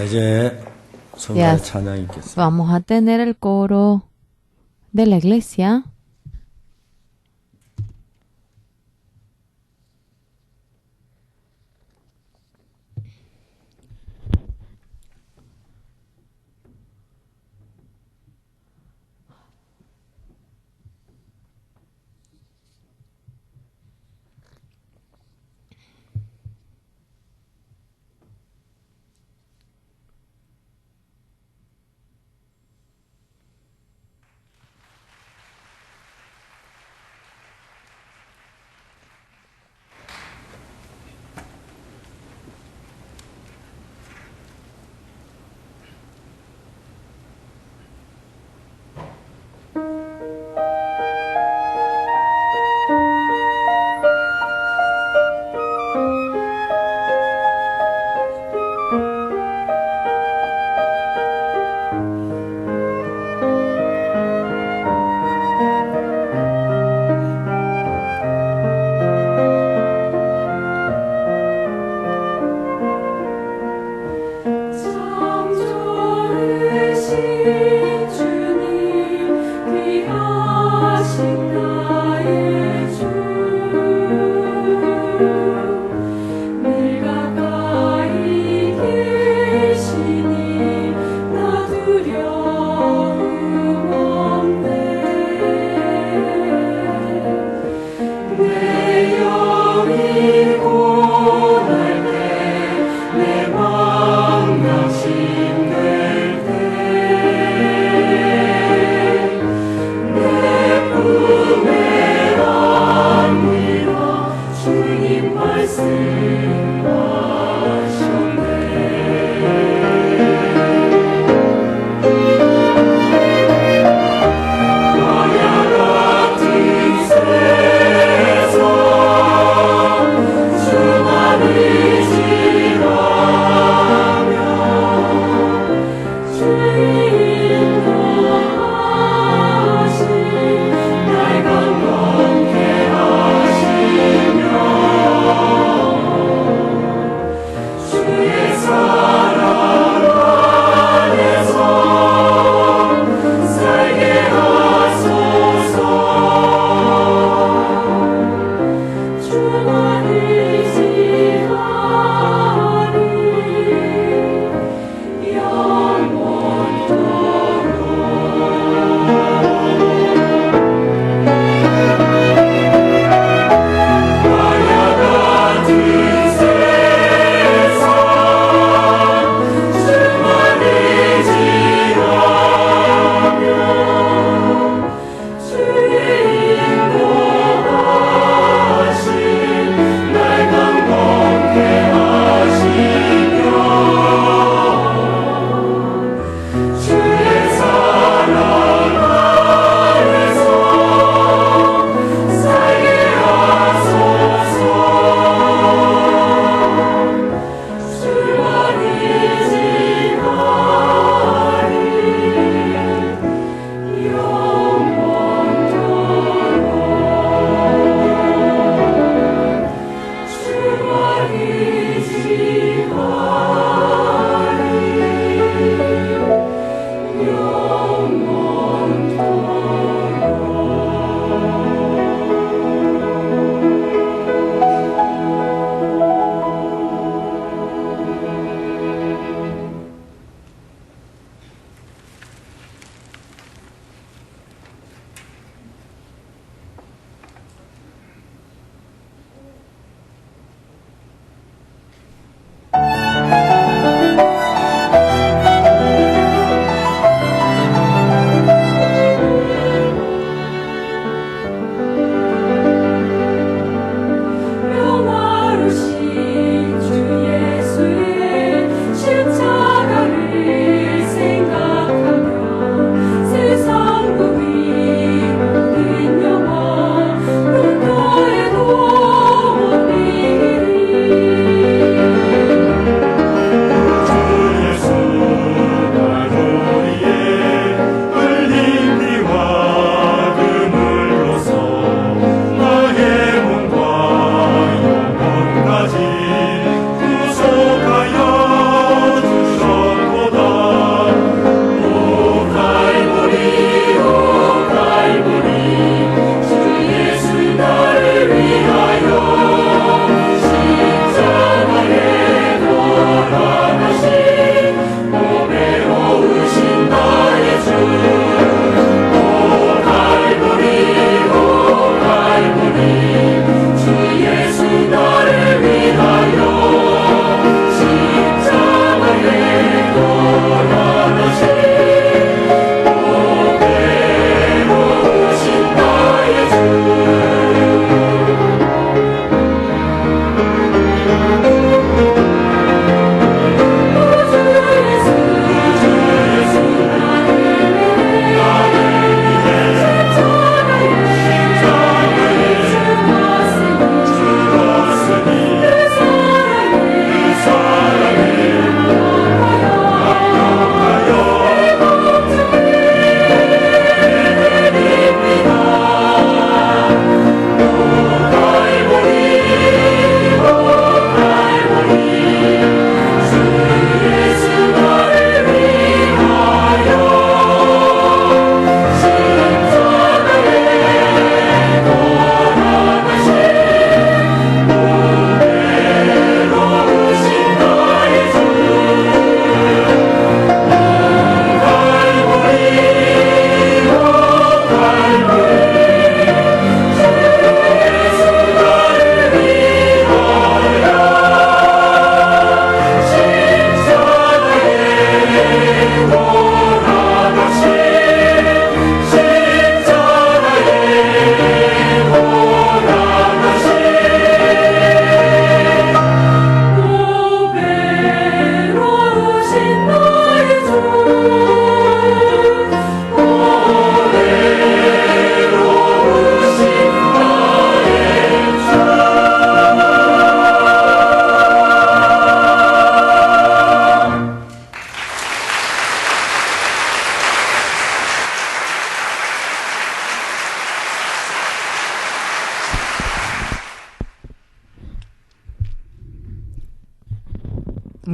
이제 성가의 Yes. 찬양이 있겠습니다. Vamos a tener el coro de la iglesia.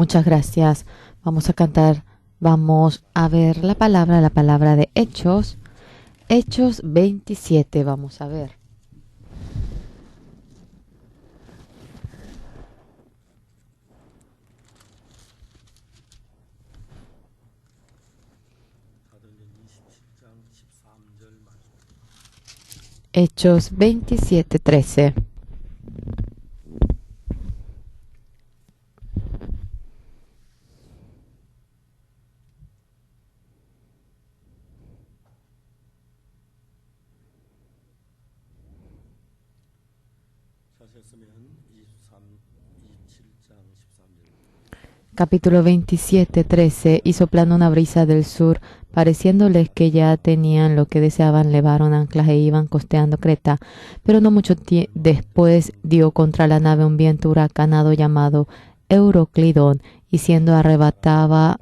Muchas gracias. Vamos a cantar, vamos a ver la palabra de Hechos. Hechos 27, vamos a ver. Hechos 27, 13. Capítulo 27, 13. Y soplando una brisa del sur, pareciéndoles que ya tenían lo que deseaban, levaron anclas e iban costeando Creta. Pero no mucho después dio contra la nave un viento huracanado llamado Euroclidón, y siendo arrebatada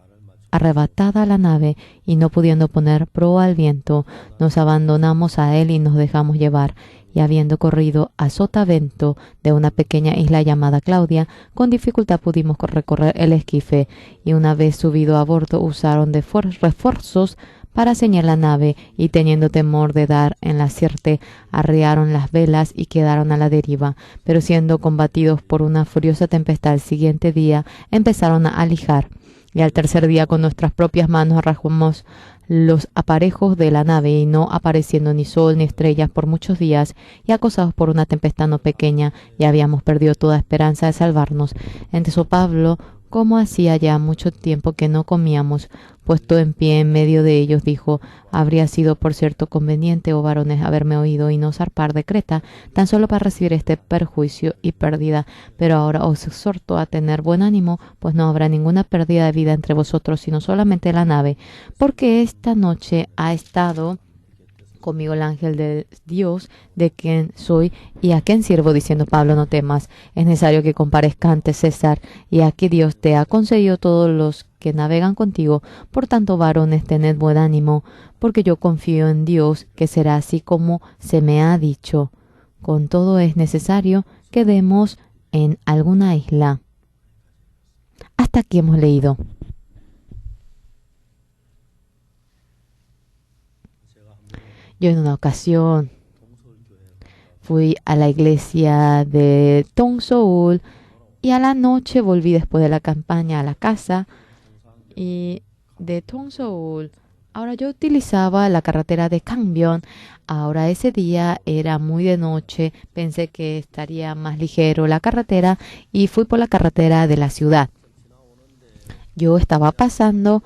la nave y no pudiendo poner proa al viento, nos abandonamos a él y nos dejamos llevar. Y habiendo corrido a sotavento de una pequeña isla llamada Claudia, con dificultad pudimos recorrer el esquife, y una vez subido a bordo usaron de refuerzos para ceñir la nave, y teniendo temor de dar en la sierte, arriaron las velas y quedaron a la deriva. Pero siendo combatidos por una furiosa tempestad, el siguiente día empezaron a alijar. Y al tercer día con nuestras propias manos arrastramos los aparejos de la nave, y no apareciendo ni sol ni estrellas por muchos días, y acosados por una tempestad no pequeña, ya habíamos perdido toda esperanza de salvarnos. Entonces Pablo, como hacía ya mucho tiempo que no comíamos, puesto en pie en medio de ellos, dijo: habría sido por cierto conveniente, oh varones, haberme oído y no zarpar de Creta, tan solo para recibir este perjuicio y pérdida. Pero ahora os exhorto a tener buen ánimo, pues no habrá ninguna pérdida de vida entre vosotros, sino solamente la nave, porque esta noche ha estado conmigo el ángel de Dios, de quien soy y a quien sirvo, diciendo: Pablo, no temas, es necesario que comparezca ante César, y aquí Dios te ha concedido todos los que navegan contigo. Por tanto, varones, tened buen ánimo, porque yo confío en Dios, que será así como se me ha dicho. Con todo es necesario que demos en alguna isla. Hasta aquí hemos leído. Yo en una ocasión fui a la iglesia de Tong Seoul y a la noche volví después de la campaña a la casa y de Tong Seoul. Ahora yo utilizaba la carretera de Gangbyong. Ahora ese día era muy de noche, pensé que estaría más ligero la carretera y fui por la carretera de la ciudad. Yo estaba pasando,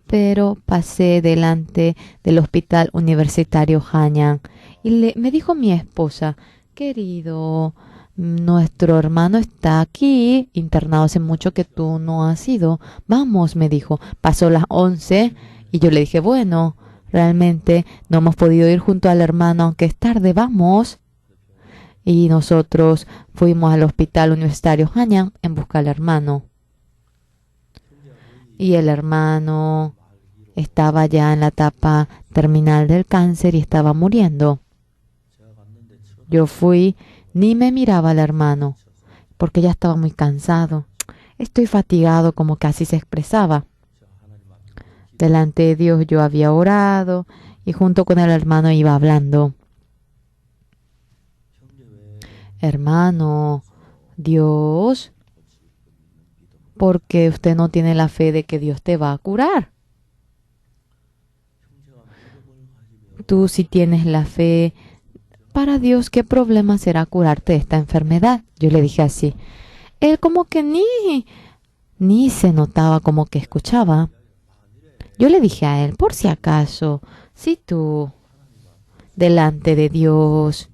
pero pasé delante del hospital universitario Hanyang y me dijo mi esposa: querido, nuestro hermano está aquí internado, hace mucho que tú no has ido. Vamos, me dijo. Pasó las 11 y yo le dije: bueno, realmente no hemos podido ir junto al hermano, aunque es tarde, vamos. Y nosotros fuimos al hospital universitario Hanyang en busca del hermano. Y el hermano estaba ya en la etapa terminal del cáncer y estaba muriendo. Yo fui, ni me miraba al hermano, porque ya estaba muy cansado. Estoy fatigado, como casi se expresaba. Delante de Dios yo había orado y junto con el hermano iba hablando. Hermano, Dios, ¿por qué usted no tiene la fe de que Dios te va a curar? Tú si tienes la fe, para Dios, ¿qué problema será curarte de esta enfermedad? Yo le dije así. Él como que ni se notaba, como que escuchaba. Yo le dije a él: por si acaso, si tú delante de Dios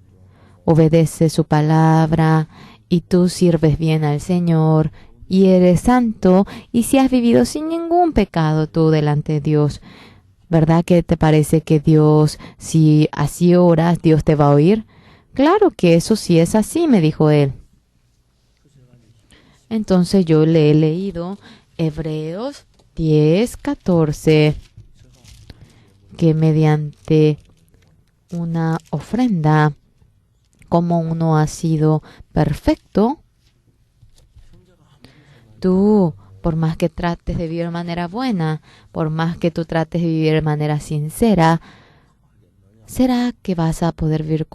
obedeces su palabra y tú sirves bien al Señor y eres santo, y si has vivido sin ningún pecado tú delante de Dios, ¿verdad que te parece que Dios, si así oras, Dios te va a oír? Claro que eso sí es así, me dijo él. Entonces yo le he leído Hebreos 10:14, que mediante una ofrenda, como uno ha sido perfecto, tú por más que trates de vivir de manera buena, por más que tú trates de vivir de manera sincera, ¿será que vas a poder vivir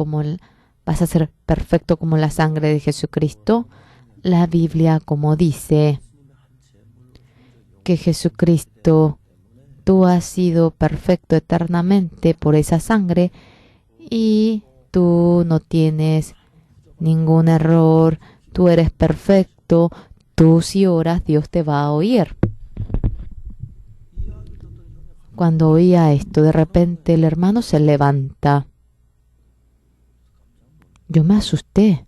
vas a ser perfecto como la sangre de Jesucristo? La Biblia, como dice, que Jesucristo, tú has sido perfecto eternamente por esa sangre y tú no tienes ningún error, tú eres perfecto, tú si oras, Dios te va a oír. Cuando oía esto, de repente el hermano se levanta. Yo me asusté.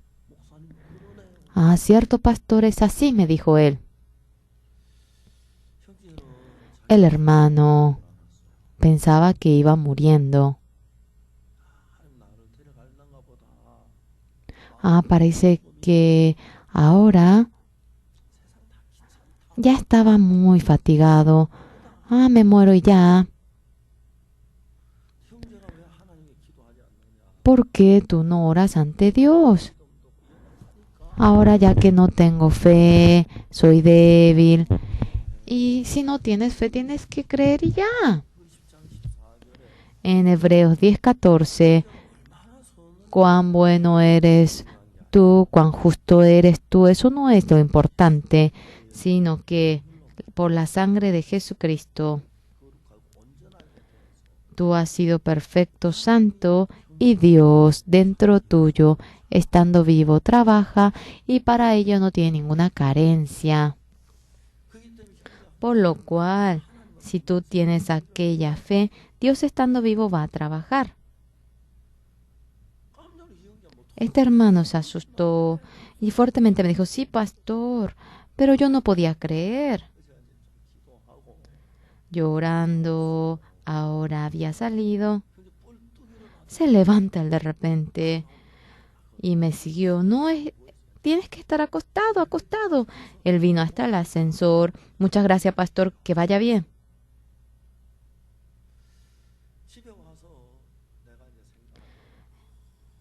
Ah, cierto, pastor, es así, me dijo él. El hermano pensaba que iba muriendo. Ah, parece que ahora ya estaba muy fatigado. Ah, me muero ya. ¿Por qué tú no oras ante Dios? Ahora ya que no tengo fe, soy débil. Y si no tienes fe, tienes que creer y ya. En Hebreos 10:14, cuán bueno eres tú, cuán justo eres tú. Eso no es lo importante, sino que por la sangre de Jesucristo, tú has sido perfecto, santo, y Dios dentro tuyo, estando vivo, trabaja y para ello no tiene ninguna carencia. Por lo cual, si tú tienes aquella fe, Dios estando vivo va a trabajar. Este hermano se asustó y fuertemente me dijo, sí, pastor, pero yo no podía creer. Llorando, ahora había salido. Se levanta él de repente y me siguió. Tienes que estar acostado, acostado. Él vino hasta el ascensor. Muchas gracias, pastor, que vaya bien.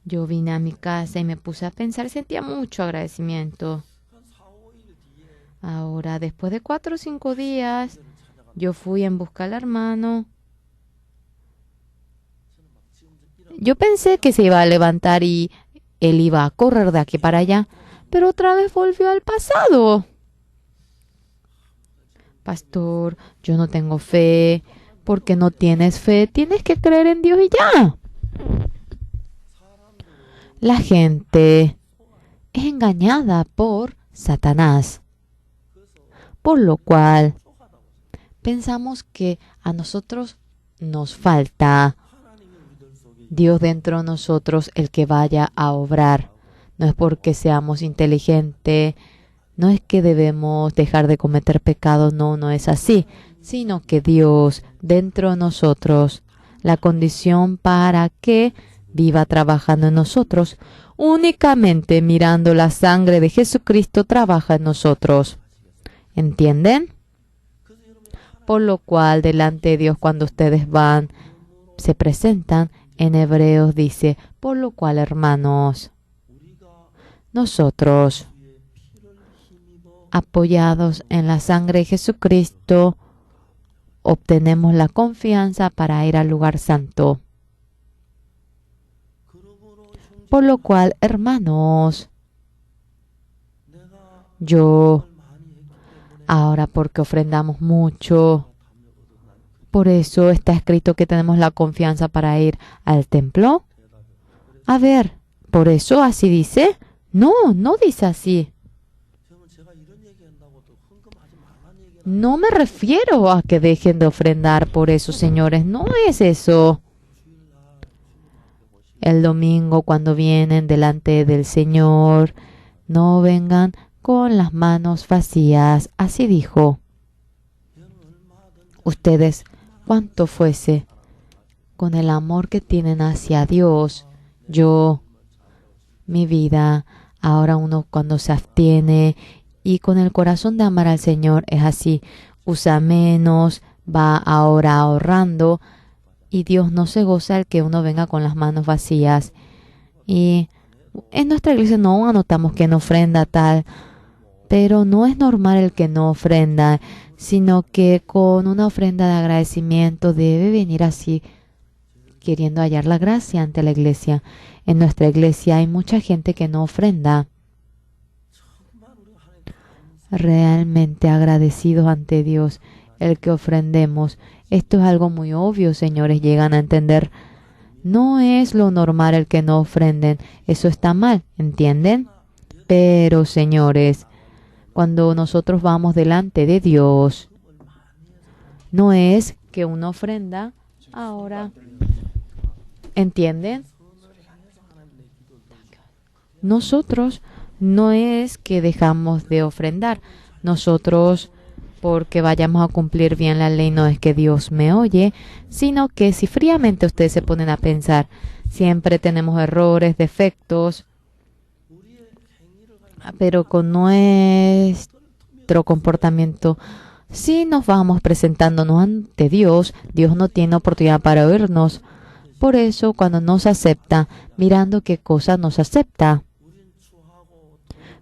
Yo vine a mi casa y me puse a pensar, sentía mucho agradecimiento. Ahora, después de 4 o 5 días, yo fui en busca al hermano. Yo pensé que se iba a levantar y él iba a correr de aquí para allá, pero otra vez volvió al pasado. Pastor, yo no tengo fe. Porque no tienes fe, tienes que creer en Dios y ya. La gente es engañada por Satanás, por lo cual pensamos que a nosotros nos falta Dios dentro de nosotros el que vaya a obrar. No es porque seamos inteligentes, no es que debemos dejar de cometer pecado, no es así, sino que Dios dentro de nosotros, la condición para que viva trabajando en nosotros, únicamente mirando la sangre de Jesucristo trabaja en nosotros. ¿Entienden? Por lo cual, delante de Dios, cuando ustedes se presentan, en Hebreos dice, por lo cual, hermanos, nosotros, apoyados en la sangre de Jesucristo, obtenemos la confianza para ir al lugar santo. Por lo cual, hermanos, ahora porque ofrendamos mucho, por eso está escrito que tenemos la confianza para ir al templo. A ver, ¿por eso así dice? No dice así. No me refiero a que dejen de ofrendar por eso, señores. No es eso. El domingo, cuando vienen delante del Señor, no vengan con las manos vacías. Así dijo. Ustedes, cuanto fuese, con el amor que tienen hacia Dios, mi vida, ahora uno cuando se abstiene y con el corazón de amar al Señor es así, usa menos, va ahora ahorrando y Dios no se goza el que uno venga con las manos vacías. Y en nuestra iglesia no anotamos que en ofrenda tal, Pero no es normal el que no ofrenda, sino que con una ofrenda de agradecimiento debe venir así, queriendo hallar la gracia ante la iglesia. En nuestra iglesia hay mucha gente que no ofrenda, realmente agradecidos ante Dios, el que ofrendemos. Esto es algo muy obvio, señores, llegan a entender. No es lo normal el que no ofrenden, eso está mal, ¿entienden? Pero, señores, cuando nosotros vamos delante de Dios, no es que una ofrenda ahora, ¿entienden? Nosotros no es que dejamos de ofrendar. Nosotros, porque vayamos a cumplir bien la ley, no es que Dios me oye, sino que si fríamente ustedes se ponen a pensar, siempre tenemos errores, defectos, pero con nuestro comportamiento, si nos vamos presentándonos ante Dios, Dios no tiene oportunidad para oírnos. Por eso, cuando nos acepta, mirando qué cosa nos acepta.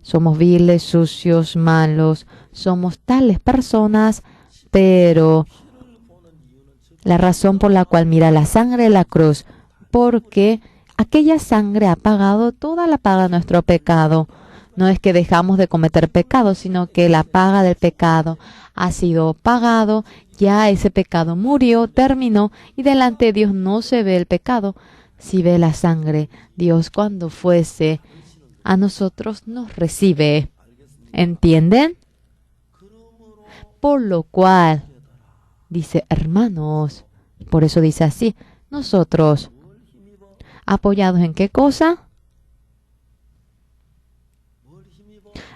Somos viles, sucios, malos, somos tales personas, pero la razón por la cual mira la sangre de la cruz, porque aquella sangre ha pagado toda la paga de nuestro pecado. No es que dejamos de cometer pecado, sino que la paga del pecado ha sido pagado, ya ese pecado murió, terminó, y delante de Dios no se ve el pecado, si ve la sangre. Dios, cuando fuese a nosotros, nos recibe. ¿Entienden? Por lo cual, dice, hermanos, por eso dice así, nosotros, ¿apoyados en qué cosa?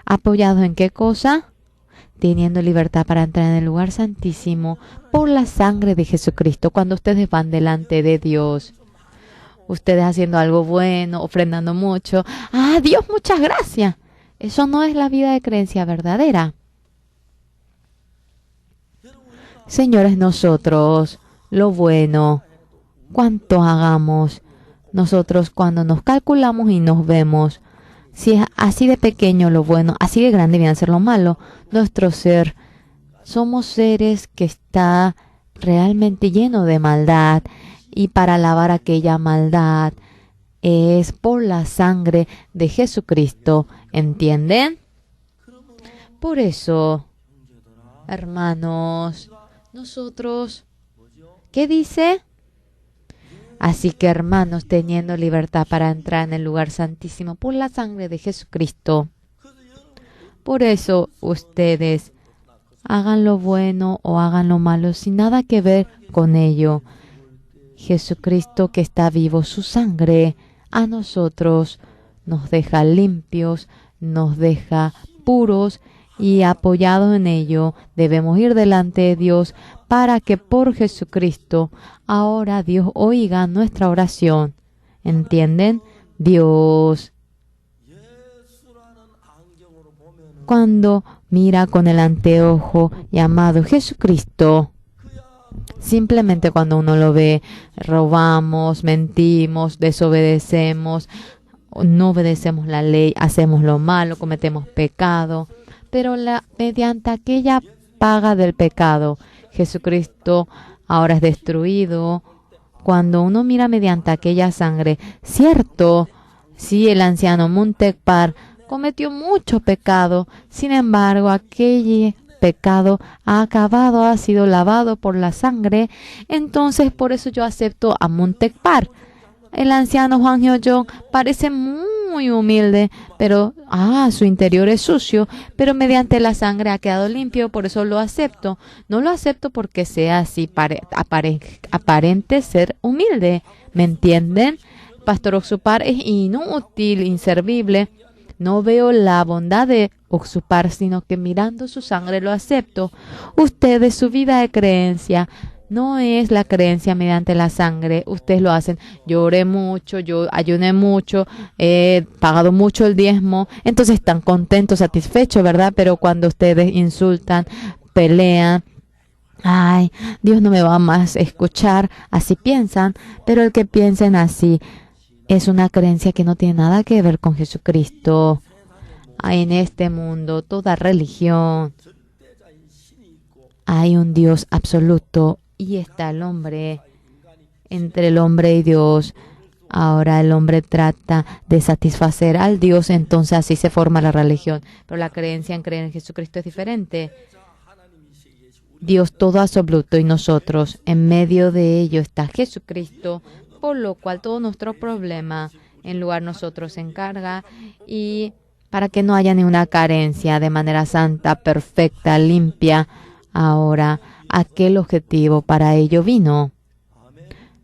¿Apoyados en qué cosa? Teniendo libertad para entrar en el lugar santísimo por la sangre de Jesucristo. Cuando ustedes van delante de Dios, ustedes haciendo algo bueno, ofrendando mucho. ¡Ah, Dios, muchas gracias! Eso no es la vida de creencia verdadera. Señores, nosotros, lo bueno, cuánto hagamos, nosotros cuando nos calculamos y nos vemos, si es así de pequeño lo bueno, así de grande viene a ser lo malo, nuestro ser, somos seres que está realmente lleno de maldad, y para lavar aquella maldad es por la sangre de Jesucristo, ¿entienden? Por eso, hermanos, nosotros, ¿qué dice? Así que, hermanos, teniendo libertad para entrar en el lugar santísimo por la sangre de Jesucristo. Por eso, ustedes hagan lo bueno o hagan lo malo sin nada que ver con ello. Jesucristo que está vivo, su sangre a nosotros nos deja limpios, nos deja puros, y apoyados en ello debemos ir delante de Dios para que por Jesucristo ahora Dios oiga nuestra oración. ¿Entienden? Dios, cuando mira con el anteojo llamado Jesucristo, simplemente cuando uno lo ve, robamos, mentimos, desobedecemos, no obedecemos la ley, hacemos lo malo, cometemos pecado. Pero mediante aquella paga del pecado, Jesucristo ahora es destruido. Cuando uno mira mediante aquella sangre, cierto, sí, el anciano Muntekpar cometió mucho pecado, sin embargo, aquel pecado ha acabado, ha sido lavado por la sangre. Entonces, por eso yo acepto a Muntekpar. El anciano Juan Hyo-jong parece muy humilde, pero su interior es sucio, pero mediante la sangre ha quedado limpio, por eso lo acepto. No lo acepto porque sea así, aparente ser humilde. ¿Me entienden? Pastor Oxupar es inútil, inservible. No veo la bondad de Oxupar, sino que mirando su sangre lo acepto. Ustedes, su vida de creencia no es la creencia mediante la sangre. Ustedes lo hacen. Yo oré mucho, yo ayuné mucho, he pagado mucho el diezmo. Entonces están contentos, satisfechos, ¿verdad? Pero cuando ustedes insultan, pelean, ay, Dios no me va más a escuchar. Así piensan. Pero el que piensen así es una creencia que no tiene nada que ver con Jesucristo. en este mundo, toda religión, hay un Dios absoluto y está el hombre, entre el hombre y Dios. Ahora el hombre trata de satisfacer al Dios, entonces así se forma la religión. Pero la creencia en creer en Jesucristo es diferente. Dios todo absoluto y nosotros, en medio de ello está Jesucristo, por lo cual todo nuestro problema, en lugar nosotros se encarga y para que no haya ninguna carencia de manera santa, perfecta, limpia. Ahora, aquel objetivo para ello vino.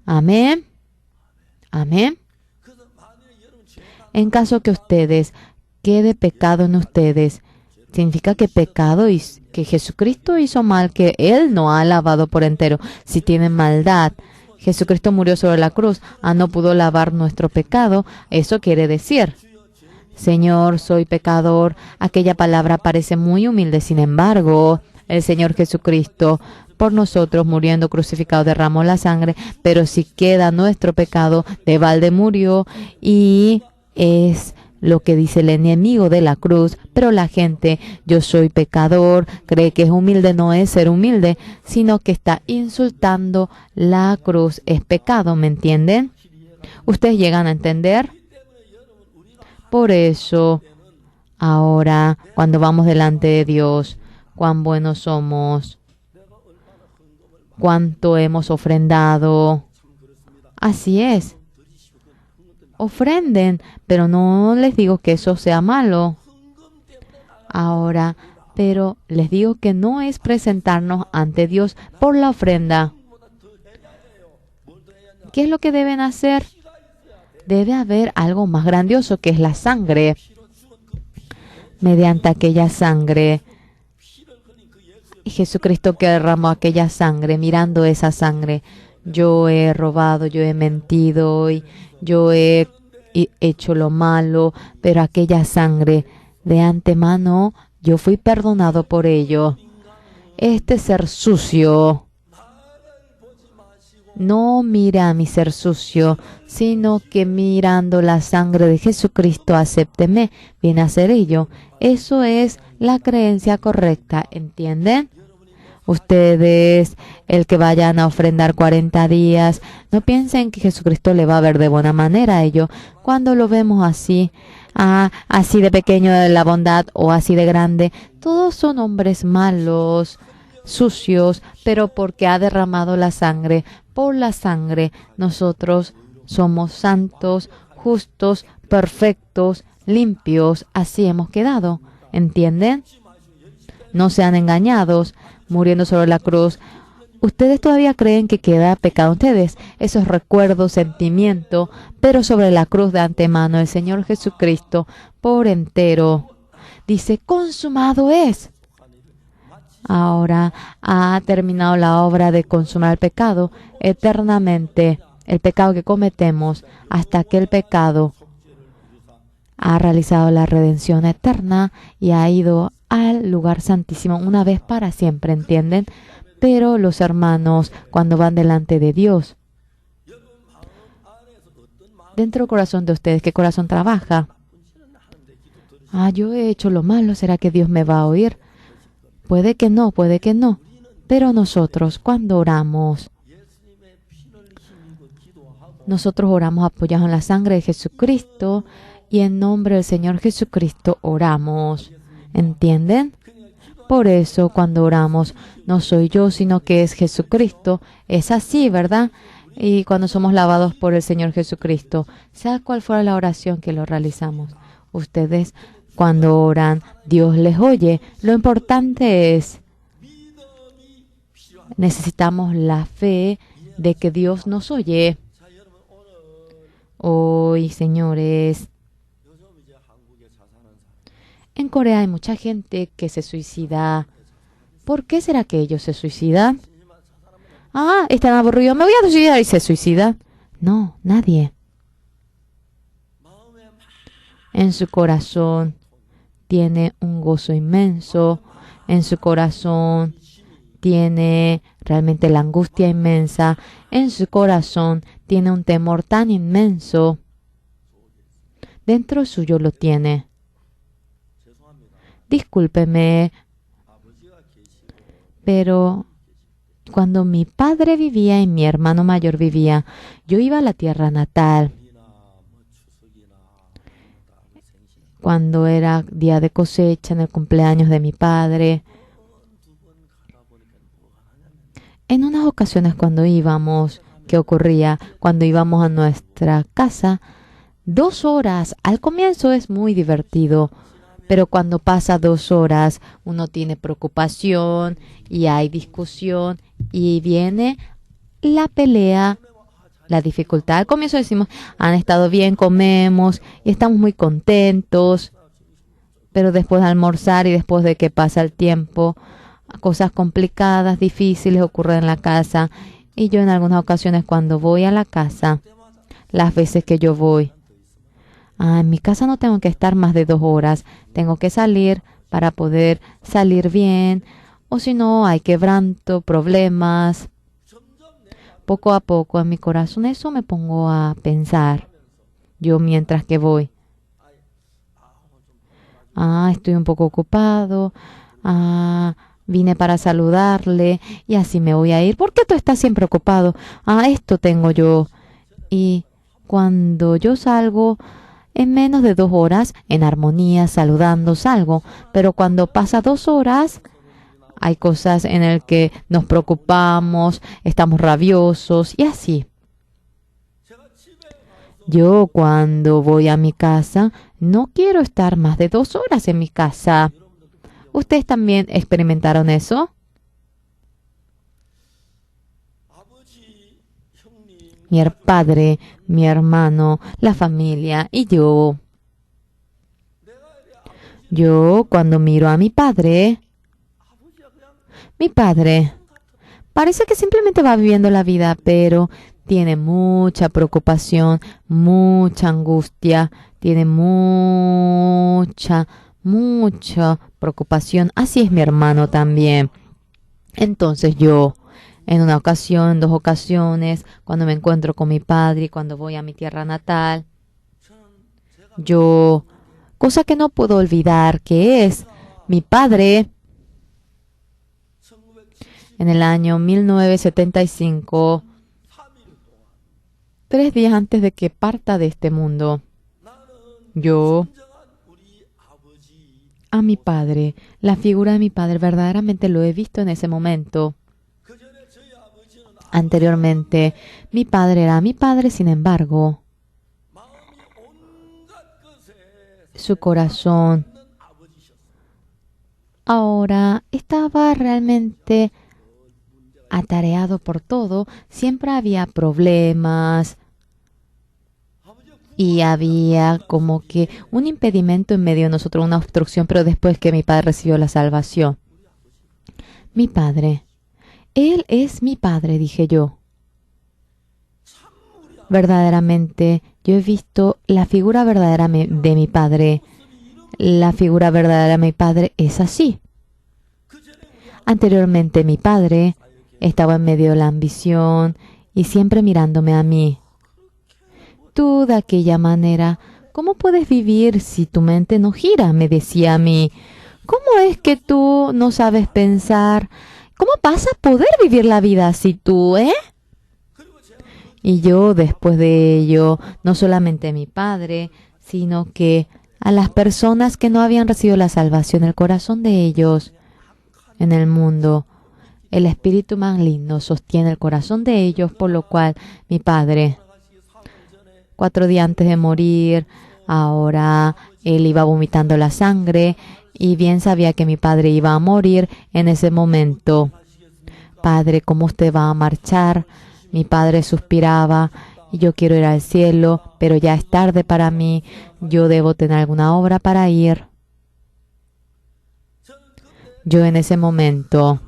Amén. Amén. En caso que ustedes quede pecado en ustedes, significa que pecado y que Jesucristo hizo mal, que Él no ha lavado por entero. Si tienen maldad, Jesucristo murió sobre la cruz, no pudo lavar nuestro pecado. Eso quiere decir, Señor, soy pecador. Aquella palabra parece muy humilde, sin embargo, el Señor Jesucristo por nosotros muriendo crucificado derramó la sangre, pero si queda nuestro pecado, de balde murió y es lo que dice el enemigo de la cruz. Pero la gente, yo soy pecador, cree que es humilde, no es ser humilde, sino que está insultando la cruz, es pecado, ¿me entienden? ¿Ustedes llegan a entender? Por eso, ahora, cuando vamos delante de Dios, cuán buenos somos, cuánto hemos ofrendado. Así es. Ofrenden, pero no les digo que eso sea malo. Ahora, pero les digo que no es presentarnos ante Dios por la ofrenda. ¿Qué es lo que deben hacer? Debe haber algo más grandioso que es la sangre. Mediante aquella sangre, Jesucristo que derramó aquella sangre, mirando esa sangre, yo he robado, yo he mentido, y yo he hecho lo malo, pero aquella sangre de antemano, yo fui perdonado por ello. Este ser sucio, no mira a mi ser sucio, sino que mirando la sangre de Jesucristo, acépteme, viene a ser ello. Eso es la creencia correcta, ¿entienden? Ustedes, el que vayan a ofrendar 40 días, no piensen que Jesucristo le va a ver de buena manera a ello. Cuando lo vemos así, así de pequeño de la bondad o así de grande, todos son hombres malos, sucios, pero porque ha derramado la sangre, por la sangre nosotros somos santos, justos, perfectos, limpios, así hemos quedado. ¿Entienden? No sean engañados, muriendo sobre la cruz. Ustedes todavía creen que queda pecado en ustedes, esos recuerdos, sentimiento, pero sobre la cruz de antemano el Señor Jesucristo por entero dice, consumado es. Ahora ha terminado la obra de consumar el pecado eternamente, el pecado que cometemos, hasta que el pecado ha realizado la redención eterna y ha ido al lugar santísimo una vez para siempre, ¿entienden? Pero los hermanos, cuando van delante de Dios, dentro del corazón de ustedes, ¿qué corazón trabaja? Yo he hecho lo malo, ¿será que Dios me va a oír? Puede que no, pero nosotros, cuando oramos, nosotros oramos apoyados en la sangre de Jesucristo y en nombre del Señor Jesucristo oramos. ¿Entienden? Por eso cuando oramos no soy yo, sino que es Jesucristo. Es así, ¿verdad? Y cuando somos lavados por el Señor Jesucristo, sea cual fuera la oración que lo realizamos, ustedes cuando oran, Dios les oye. Lo importante es, necesitamos la fe de que Dios nos oye. Hoy, señores, en Corea hay mucha gente que se suicida. ¿Por qué será que ellos se suicidan? Están aburridos, me voy a suicidar y se suicidan. No, nadie. En su corazón tiene un gozo inmenso. En su corazón tiene realmente la angustia inmensa. En su corazón tiene un temor tan inmenso. Dentro suyo lo tiene. discúlpeme, pero cuando mi padre vivía y mi hermano mayor vivía, yo iba a la tierra natal. Cuando era día de cosecha, en el cumpleaños de mi padre. En unas ocasiones cuando íbamos, ¿qué ocurría? Cuando íbamos a nuestra casa, 2 horas, al comienzo es muy divertido, pero cuando pasa 2 horas, uno tiene preocupación y hay discusión y viene la pelea, la dificultad. Al comienzo decimos, han estado bien, comemos y estamos muy contentos, pero después de almorzar y después de que pasa el tiempo, cosas complicadas, difíciles ocurren en la casa. Y yo en algunas ocasiones cuando voy a la casa, las veces que yo voy, en mi casa no tengo que estar más de 2 horas, tengo que salir para poder salir bien, o si no hay quebranto, problemas. Poco a poco en mi corazón eso me pongo a pensar, yo mientras que voy. Estoy un poco ocupado, vine para saludarle y así me voy a ir. ¿Por qué tú estás siempre ocupado? Esto tengo yo. Y cuando yo salgo en menos de 2 horas, en armonía, saludando, salgo. Pero cuando pasa 2 horas, hay cosas en las que nos preocupamos, estamos rabiosos y así. Yo cuando voy a mi casa, no quiero estar más de 2 horas en mi casa. ¿Ustedes también experimentaron eso? Mi padre, mi hermano, la familia y yo. Yo cuando miro a mi padre parece que simplemente va viviendo la vida, pero tiene mucha preocupación, mucha angustia, tiene mucha preocupación. Así es mi hermano también. Entonces yo, en una ocasión, 2 ocasiones, cuando me encuentro con mi padre y cuando voy a mi tierra natal, yo, cosa que no puedo olvidar, que es mi padre, en el año 1975, 3 días antes de que parta de este mundo, yo, a mi padre, la figura de mi padre, verdaderamente lo he visto en ese momento. Anteriormente, mi padre era mi padre, sin embargo, su corazón ahora estaba realmente atareado por todo. Siempre había problemas y había como que un impedimento en medio de nosotros, una obstrucción, pero después que mi padre recibió la salvación. Mi padre, él es mi padre, dije yo. Verdaderamente, yo he visto la figura verdadera de mi padre. La figura verdadera de mi padre es así. Anteriormente mi padre estaba en medio de la ambición y siempre mirándome a mí. Tú de aquella manera, ¿cómo puedes vivir si tu mente no gira?, me decía a mí. ¿Cómo es que tú no sabes pensar? ¿Cómo vas a poder vivir la vida así tú, Y yo, después de ello, no solamente a mi padre, sino que a las personas que no habían recibido la salvación, el corazón de ellos en el mundo, el espíritu maligno sostiene el corazón de ellos, por lo cual mi padre, 4 días antes de morir, ahora él iba vomitando la sangre y bien sabía que mi padre iba a morir en ese momento. Padre, ¿cómo usted va a marchar? Mi padre suspiraba y yo quiero ir al cielo, pero ya es tarde para mí. Yo debo tener alguna obra para ir. Yo en ese momento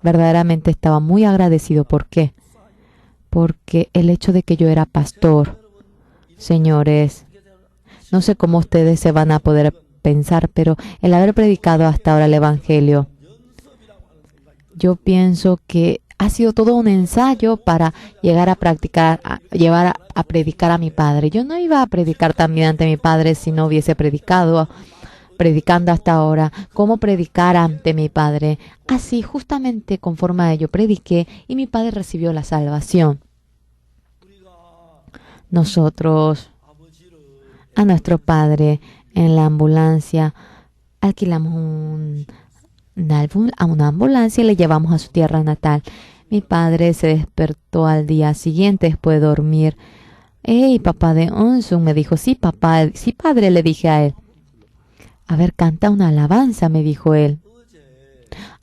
verdaderamente estaba muy agradecido. ¿Por qué? Porque el hecho de que yo era pastor, señores, no sé cómo ustedes se van a poder pensar, pero el haber predicado hasta ahora el Evangelio, yo pienso que ha sido todo un ensayo para llegar a practicar, llevar a predicar a mi padre. Yo no iba a predicar también ante mi padre si no hubiese predicado, predicando hasta ahora, cómo predicar ante mi Padre. Así, justamente conforme a ello, prediqué y mi Padre recibió la salvación. Nosotros, a nuestro Padre, en la ambulancia, alquilamos a una ambulancia y le llevamos a su tierra natal. Mi padre se despertó al día siguiente después de dormir. «Hey, papá de Onsun», me dijo. «Sí, papá, sí, padre», le dije a él. «A ver, canta una alabanza», me dijo él.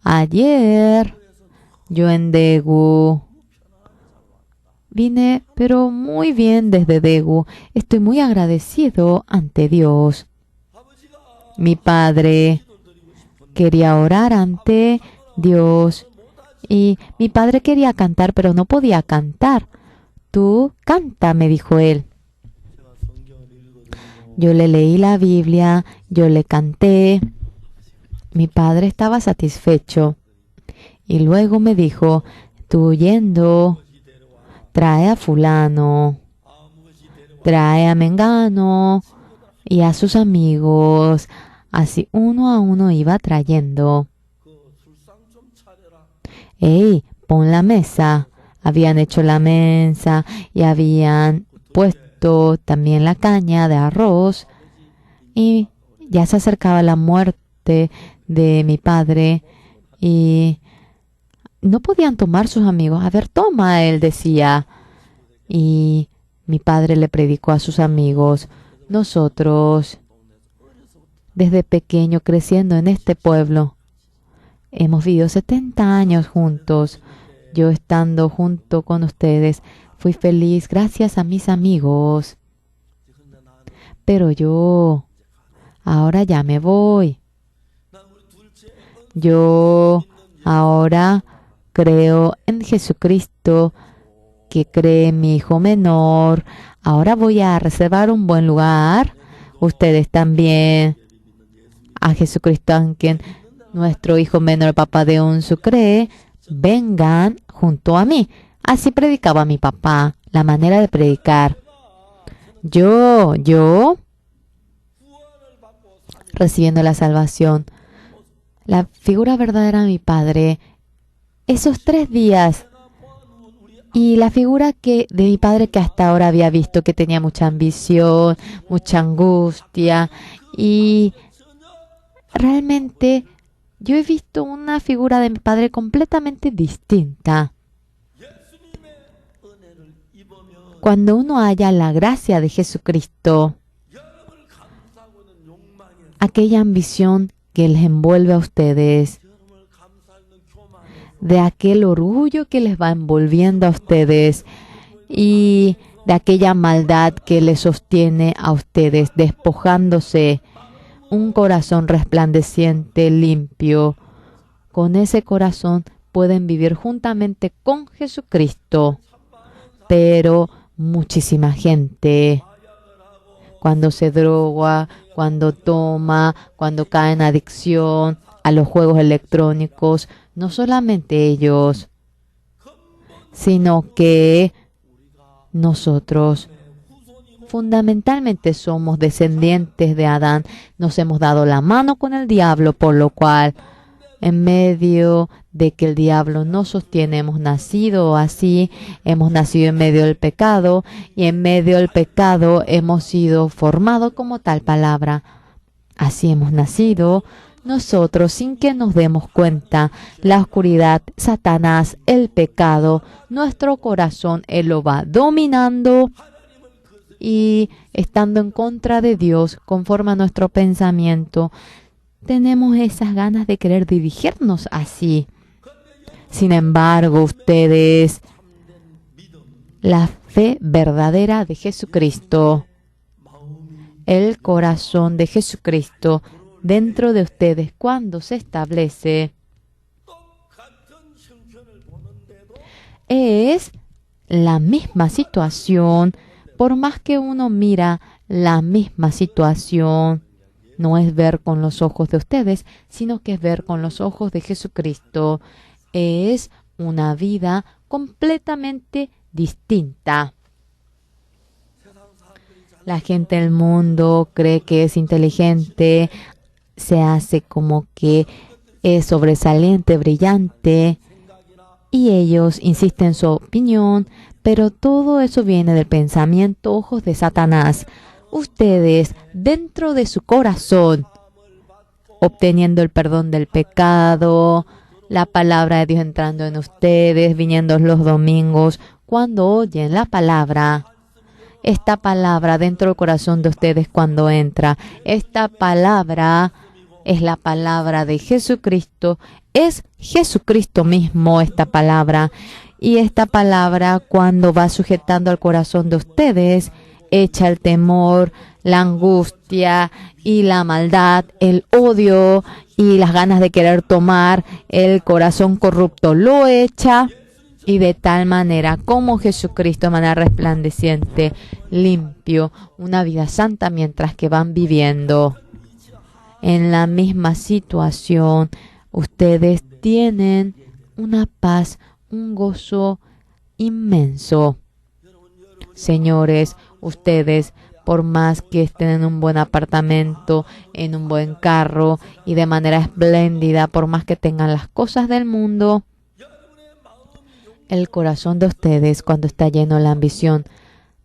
«Ayer yo en Daegu vine, pero muy bien desde Daegu. Estoy muy agradecido ante Dios. Mi padre quería orar ante Dios y mi padre quería cantar, pero no podía cantar. Tú canta», me dijo él. Yo le leí la Biblia, yo le canté. Mi padre estaba satisfecho. Y luego me dijo: «Tú yendo, trae a fulano, trae a Mengano y a sus amigos». Así uno a uno iba trayendo. «Ey, pon la mesa». Habían hecho la mesa y habían puesto también la caña de arroz. Y ya se acercaba la muerte de mi padre y no podían tomar sus amigos. «A ver, toma», él decía. Y mi padre le predicó a sus amigos. Nosotros, desde pequeño, creciendo en este pueblo, hemos vivido 70 años juntos. Yo estando junto con ustedes, fui feliz gracias a mis amigos. Pero yo ahora ya me voy. Yo ahora creo en Jesucristo, que cree mi hijo menor. Ahora voy a reservar un buen lugar. Ustedes también. A Jesucristo, en quien nuestro hijo menor, papá de Onsu, cree, vengan junto a mí. Así predicaba mi papá, la manera de predicar. Yo, recibiendo la salvación, la figura verdadera de mi padre, esos 3 días, y la figura de mi padre que hasta ahora había visto que tenía mucha ambición, mucha angustia, y realmente yo he visto una figura de mi padre completamente distinta. Cuando uno halla la gracia de Jesucristo, aquella ambición que les envuelve a ustedes, de aquel orgullo que les va envolviendo a ustedes y de aquella maldad que les sostiene a ustedes, despojándose un corazón resplandeciente, limpio. Con ese corazón pueden vivir juntamente con Jesucristo. Pero muchísima gente, cuando se droga, cuando toma, cuando cae en adicción a los juegos electrónicos, no solamente ellos, sino que nosotros fundamentalmente somos descendientes de Adán. Nos hemos dado la mano con el diablo, por lo cual, en medio de que el diablo nos sostiene, hemos nacido así, hemos nacido en medio del pecado, y en medio del pecado hemos sido formados como tal palabra. Así hemos nacido nosotros sin que nos demos cuenta. La oscuridad, Satanás, el pecado, nuestro corazón, él lo va dominando y estando en contra de Dios, conforme a nuestro pensamiento, tenemos esas ganas de querer dirigirnos así. Sin embargo, ustedes, la fe verdadera de Jesucristo, el corazón de Jesucristo dentro de ustedes, cuando se establece, es la misma situación. Por más que uno mira la misma situación, no es ver con los ojos de ustedes, sino que es ver con los ojos de Jesucristo. Es una vida completamente distinta. La gente del mundo cree que es inteligente, se hace como que es sobresaliente, brillante, y ellos insisten en su opinión, pero todo eso viene del pensamiento, ojos de Satanás. Ustedes, dentro de su corazón, obteniendo el perdón del pecado, la palabra de Dios entrando en ustedes, viniendo los domingos, cuando oyen la palabra, esta palabra dentro del corazón de ustedes cuando entra, esta palabra es la palabra de Jesucristo, es Jesucristo mismo esta palabra, y esta palabra cuando va sujetando al corazón de ustedes, echa el temor, la angustia y la maldad, el odio y las ganas de querer tomar, el corazón corrupto lo echa, y de tal manera como Jesucristo, de manera resplandeciente, limpio, una vida santa mientras que van viviendo en la misma situación, ustedes tienen una paz, un gozo inmenso. Señores, ustedes, por más que estén en un buen apartamento, en un buen carro y de manera espléndida, por más que tengan las cosas del mundo, el corazón de ustedes cuando está lleno de la ambición,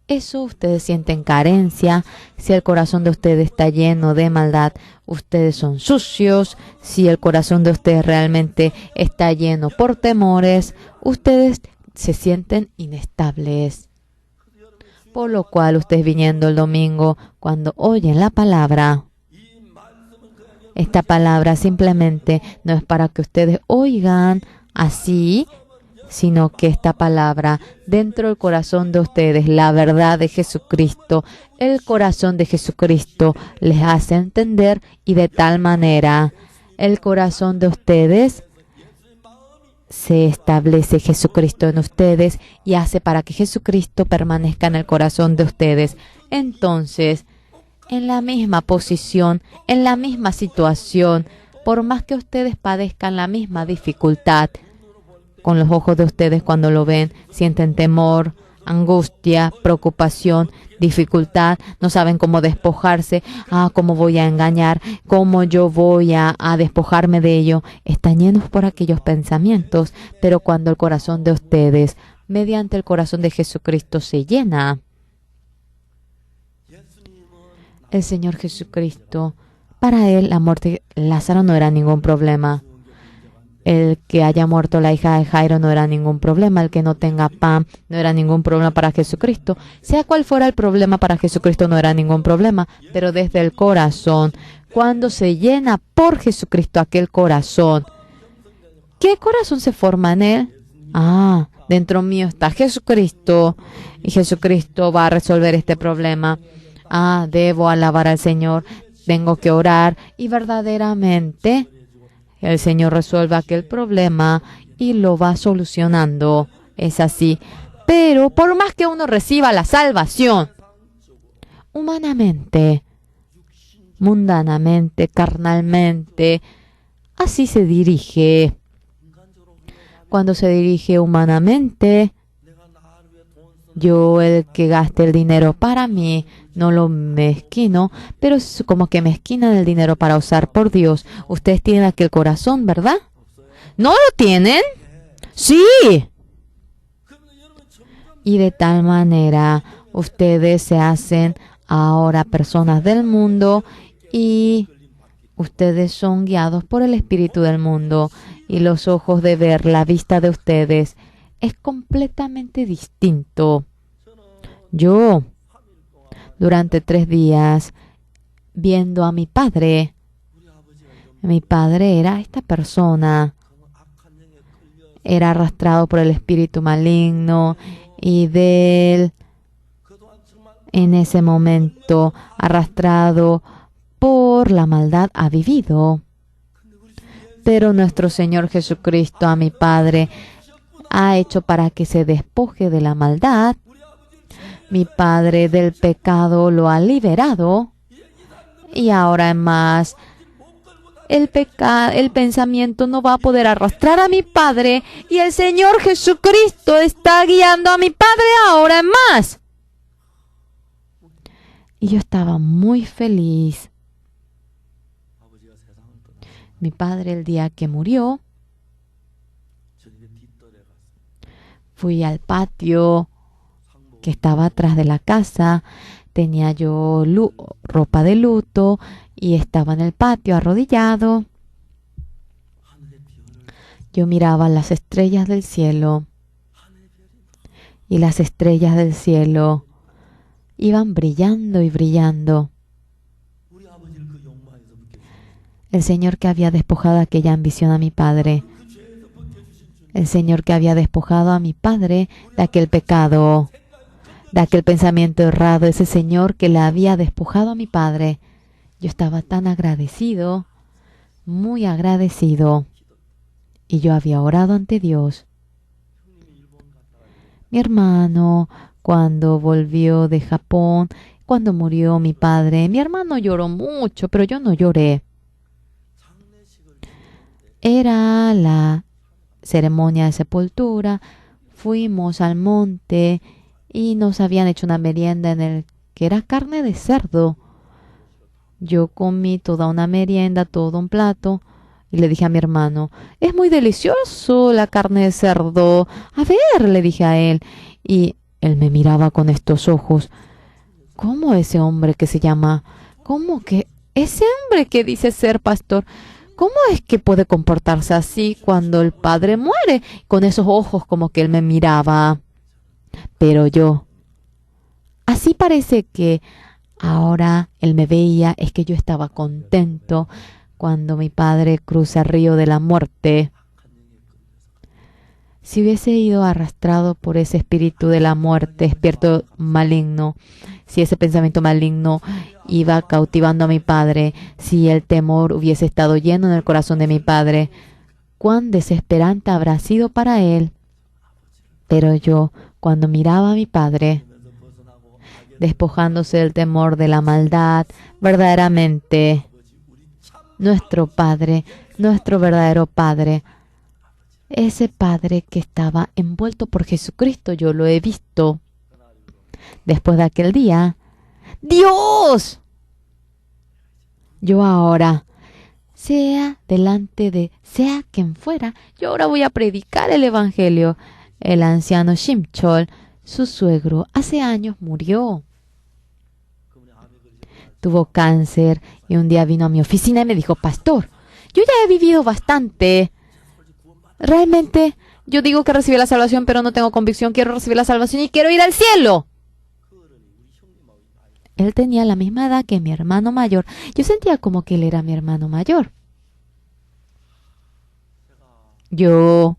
eso ustedes sienten carencia. Si el corazón de ustedes está lleno de maldad, ustedes son sucios. Si el corazón de ustedes realmente está lleno por temores, ustedes se sienten inestables. Por lo cual ustedes viniendo el domingo, cuando oyen la palabra, esta palabra simplemente no es para que ustedes oigan así, sino que esta palabra dentro del corazón de ustedes, la verdad de Jesucristo, el corazón de Jesucristo les hace entender, y de tal manera el corazón de ustedes se establece Jesucristo en ustedes y hace para que Jesucristo permanezca en el corazón de ustedes. Entonces, en la misma posición, en la misma situación, por más que ustedes padezcan la misma dificultad, con los ojos de ustedes cuando lo ven, sienten temor, angustia, preocupación, dificultad, no saben cómo despojarse, cómo voy a engañar, cómo yo voy a despojarme de ello. Están llenos por aquellos pensamientos, pero cuando el corazón de ustedes, mediante el corazón de Jesucristo, se llena, el Señor Jesucristo, para él la muerte de Lázaro no era ningún problema. El que haya muerto la hija de Jairo no era ningún problema. El que no tenga pan no era ningún problema para Jesucristo. Sea cual fuera el problema para Jesucristo, no era ningún problema. Pero desde el corazón, cuando se llena por Jesucristo aquel corazón, ¿qué corazón se forma en él? Dentro mío está Jesucristo, y Jesucristo va a resolver este problema. Debo alabar al Señor, tengo que orar, y verdaderamente el Señor resuelve aquel problema y lo va solucionando. Es así. Pero por más que uno reciba la salvación, humanamente, mundanamente, carnalmente, así se dirige. Cuando se dirige humanamente, yo el que gaste el dinero para mí, no lo mezquino, pero es como que mezquinan el dinero para usar por Dios. Ustedes tienen aquel corazón, ¿verdad? ¿No lo tienen? ¡Sí! Y de tal manera, ustedes se hacen ahora personas del mundo y ustedes son guiados por el espíritu del mundo, y los ojos de ver, la vista de ustedes es completamente distinto. Yo, durante 3 días, viendo a mi padre era esta persona, era arrastrado por el espíritu maligno, y de él, en ese momento, arrastrado por la maldad, ha vivido. Pero nuestro Señor Jesucristo, a mi Padre, ha hecho para que se despoje de la maldad. Mi Padre del pecado lo ha liberado. Y ahora en más, el pensamiento no va a poder arrastrar a mi Padre. Y el Señor Jesucristo está guiando a mi Padre ahora en más. Y yo estaba muy feliz. Mi padre, el día que murió, fui al patio que estaba atrás de la casa. Tenía yo ropa de luto y estaba en el patio arrodillado. Yo miraba las estrellas del cielo y las estrellas del cielo iban brillando y brillando. El Señor que había despojado aquella ambición a mi padre, el Señor que había despojado a mi padre de aquel pecado, de aquel pensamiento errado, ese Señor que le había despojado a mi padre. Yo estaba tan agradecido, muy agradecido, y yo había orado ante Dios. Mi hermano, cuando volvió de Japón, cuando murió mi padre, mi hermano lloró mucho, pero yo no lloré. Era la ceremonia de sepultura, fuimos al monte y nos habían hecho una merienda en el que era carne de cerdo. Yo comí toda una merienda, todo un plato, y le dije a mi hermano, es muy delicioso la carne de cerdo. A ver, le dije a él, y él me miraba con estos ojos. ¿Cómo ese hombre que se llama? ¿Cómo que ese hombre que dice ser pastor? ¿Cómo es que puede comportarse así cuando el padre muere? Con esos ojos como que él me miraba. Pero yo, así parece que ahora él me veía, es que yo estaba contento cuando mi padre cruza el río de la muerte. Si hubiese ido arrastrado por ese espíritu de la muerte, espíritu maligno, si ese pensamiento maligno iba cautivando a mi padre, si el temor hubiese estado lleno en el corazón de mi padre, cuán desesperante habrá sido para él. Pero yo, cuando miraba a mi padre, despojándose del temor de la maldad, verdaderamente, nuestro Padre, nuestro verdadero Padre, ese Padre que estaba envuelto por Jesucristo, yo lo he visto. Después de aquel día, ¡Dios! Yo ahora, sea quien fuera, yo ahora voy a predicar el Evangelio. El anciano Shimchol, su suegro, hace años murió. Tuvo cáncer y un día vino a mi oficina y me dijo, pastor, yo ya he vivido bastante. Realmente, yo digo que recibí la salvación, pero no tengo convicción. Quiero recibir la salvación y quiero ir al cielo. Él tenía la misma edad que mi hermano mayor. Yo sentía como que él era mi hermano mayor. Yo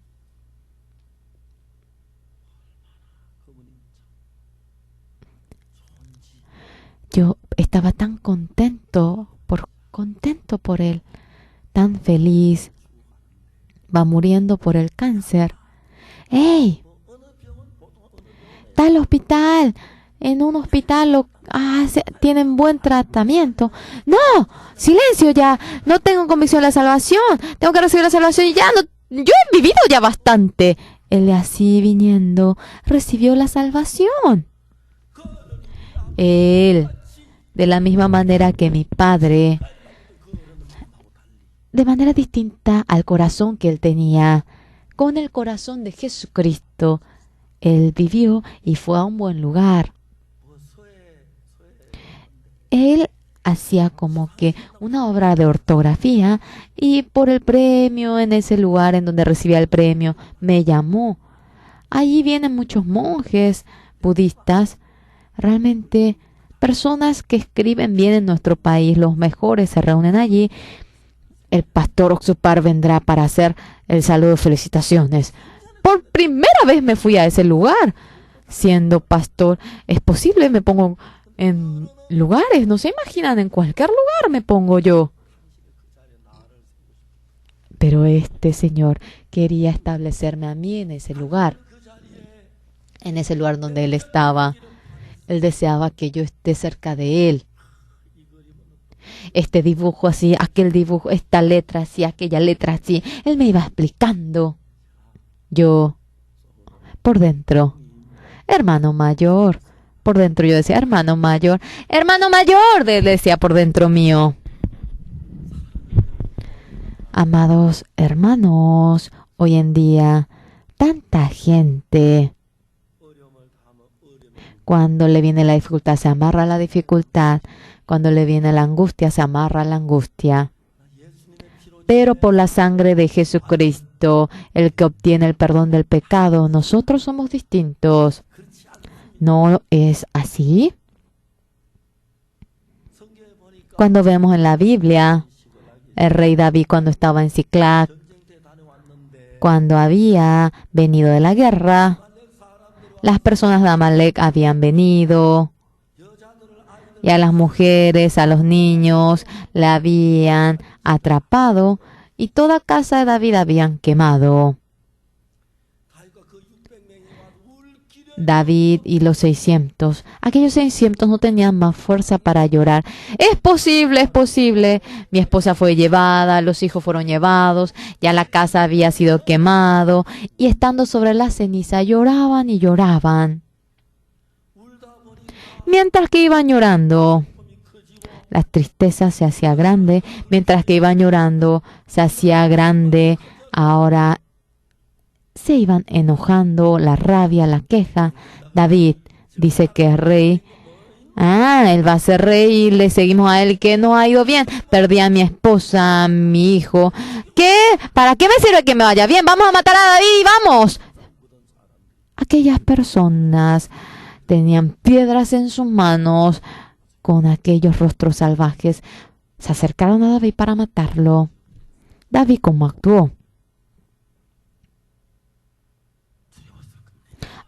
estaba tan contento por él, tan feliz. Va muriendo por el cáncer. ¡Ey! Tal hospital. En un hospital tienen buen tratamiento. ¡No! ¡Silencio ya! No tengo convicción de la salvación. Tengo que recibir la salvación y ya no. Yo he vivido ya bastante. Él así viniendo recibió la salvación. Él, de la misma manera que mi padre, de manera distinta al corazón que él tenía, con el corazón de Jesucristo, él vivió y fue a un buen lugar. Él hacía como que una obra de ortografía y por el premio, en ese lugar en donde recibía el premio, me llamó. Allí vienen muchos monjes budistas, realmente personas que escriben bien en nuestro país, los mejores se reúnen allí. El pastor Oxupar vendrá para hacer el saludo de felicitaciones. Por primera vez me fui a ese lugar. Siendo pastor, es posible, me pongo en lugares, no se imaginan, en cualquier lugar me pongo yo. Pero este señor quería establecerme a mí en ese lugar donde él estaba. Él deseaba que yo esté cerca de él. Este dibujo así, aquel dibujo, esta letra así, aquella letra así. Él me iba explicando. Yo, por dentro, hermano mayor. Por dentro yo decía, hermano mayor, decía por dentro mío. Amados hermanos, hoy en día, tanta gente, cuando le viene la dificultad, se amarra a la dificultad. Cuando le viene la angustia, se amarra a la angustia. Pero por la sangre de Jesucristo, el que obtiene el perdón del pecado, nosotros somos distintos. ¿No es así? Cuando vemos en la Biblia, el rey David cuando estaba en Siclac, cuando había venido de la guerra, las personas de Amalek habían venido y a las mujeres, a los niños, le habían atrapado y toda casa de David habían quemado. David y los 600. Aquellos 600 no tenían más fuerza para llorar. Es posible, es posible. Mi esposa fue llevada, los hijos fueron llevados, ya la casa había sido quemado y estando sobre la ceniza lloraban y lloraban. Mientras que iban llorando, la tristeza se hacía grande. Mientras que iban llorando, se hacía grande. Ahora se iban enojando, la rabia, la queja. David dice que es rey. Él va a ser rey y le seguimos a él, que no ha ido bien. Perdí a mi esposa, a mi hijo. ¿Qué? ¿Para qué me sirve que me vaya bien? Vamos a matar a David, vamos. Aquellas personas tenían piedras en sus manos con aquellos rostros salvajes. Se acercaron a David para matarlo. David, ¿cómo actuó?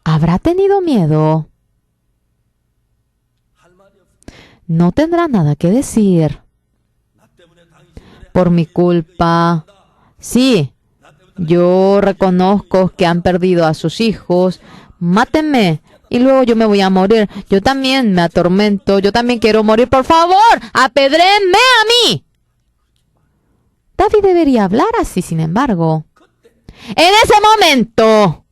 ¿Habrá tenido miedo? No tendrá nada que decir. Por mi culpa. Sí, yo reconozco que han perdido a sus hijos. Mátenme y luego yo me voy a morir. Yo también me atormento. Yo también quiero morir. Por favor, apedréenme a mí. David debería hablar así, sin embargo. En ese momento,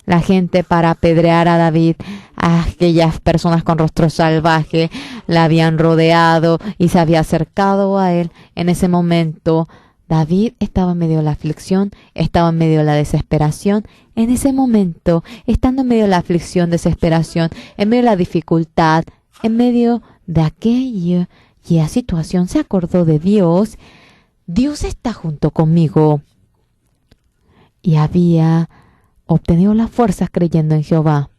la gente para apedrear a David, aquellas personas con rostro salvaje, la habían rodeado y se había acercado a él. En ese momento, David estaba en medio de la aflicción, estaba en medio de la desesperación. En ese momento, estando en medio de la aflicción, desesperación, en medio de la dificultad, en medio de aquella situación, se acordó de Dios. Dios está junto conmigo. Y había obtenido las fuerzas creyendo en Jehová.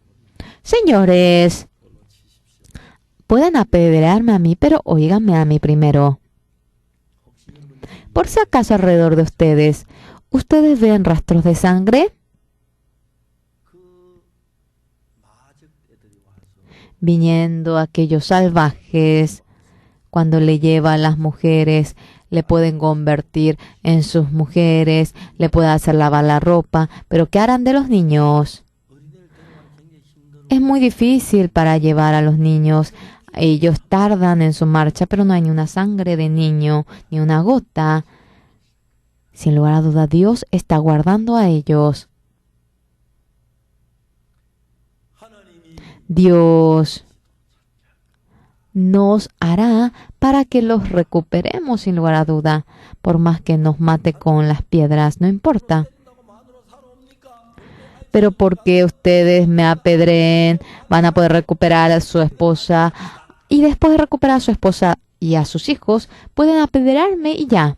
Señores, pueden apedrearme a mí, pero óiganme a mí primero. Por si acaso alrededor de ustedes, ¿ustedes ven rastros de sangre? Viniendo aquellos salvajes, cuando le llevan a las mujeres, le pueden convertir en sus mujeres, le pueden hacer lavar la ropa, pero ¿qué harán de los niños? Es muy difícil para llevar a los niños. Ellos tardan en su marcha, pero no hay ni una sangre de niño, ni una gota. Sin lugar a duda, Dios está guardando a ellos. Dios nos hará para que los recuperemos, sin lugar a duda, por más que nos mate con las piedras, no importa. Pero porque ustedes me apedreen, van a poder recuperar a su esposa, y después de recuperar a su esposa y a sus hijos, pueden apedrearme y ya.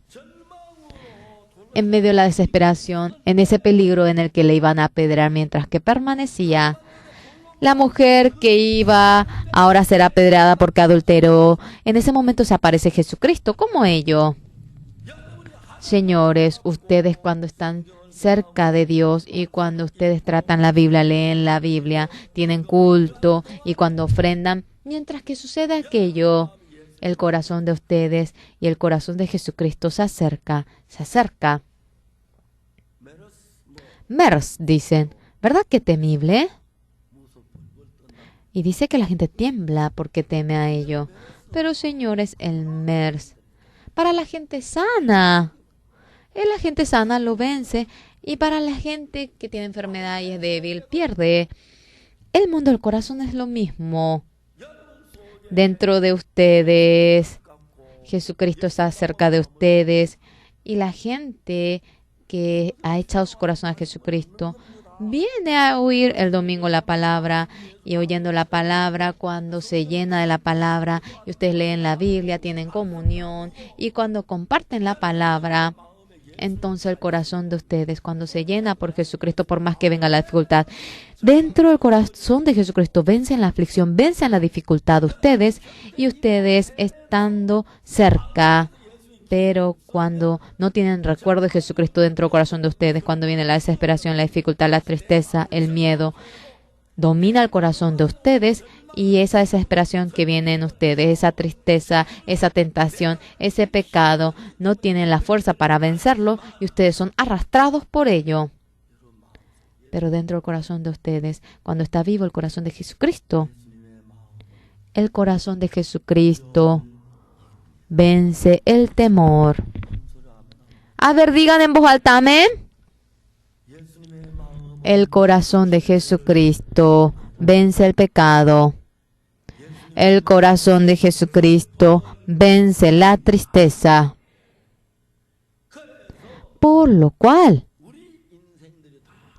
En medio de la desesperación, en ese peligro en el que le iban a apedrear mientras que permanecía, la mujer que iba ahora a ser apedreada porque adulteró, en ese momento se aparece Jesucristo como ello. Señores, ustedes cuando están cerca de Dios y cuando ustedes tratan la Biblia, leen la Biblia, tienen culto y cuando ofrendan, mientras que sucede aquello, el corazón de ustedes y el corazón de Jesucristo se acerca, se acerca. Mers, dicen, ¿verdad que temible? Y dice que la gente tiembla porque teme a ello. Pero señores, el MERS, para la gente sana, la gente sana lo vence. Y para la gente que tiene enfermedad y es débil, pierde. El mundo del corazón es lo mismo. Dentro de ustedes, Jesucristo está cerca de ustedes y la gente que ha echado su corazón a Jesucristo viene a oír el domingo la palabra y oyendo la palabra, cuando se llena de la palabra y ustedes leen la Biblia, tienen comunión y cuando comparten la palabra, entonces el corazón de ustedes, cuando se llena por Jesucristo, por más que venga la dificultad, dentro del corazón de Jesucristo vencen la aflicción, vencen la dificultad ustedes y ustedes estando cerca. Pero cuando no tienen recuerdo de Jesucristo dentro del corazón de ustedes, cuando viene la desesperación, la dificultad, la tristeza, el miedo, domina el corazón de ustedes y esa desesperación que viene en ustedes, esa tristeza, esa tentación, ese pecado, no tienen la fuerza para vencerlo y ustedes son arrastrados por ello. Pero dentro del corazón de ustedes, cuando está vivo el corazón de Jesucristo, el corazón de Jesucristo vence el temor. A ver, digan en voz alta, amén. El corazón de Jesucristo vence el pecado. El corazón de Jesucristo vence la tristeza. Por lo cual,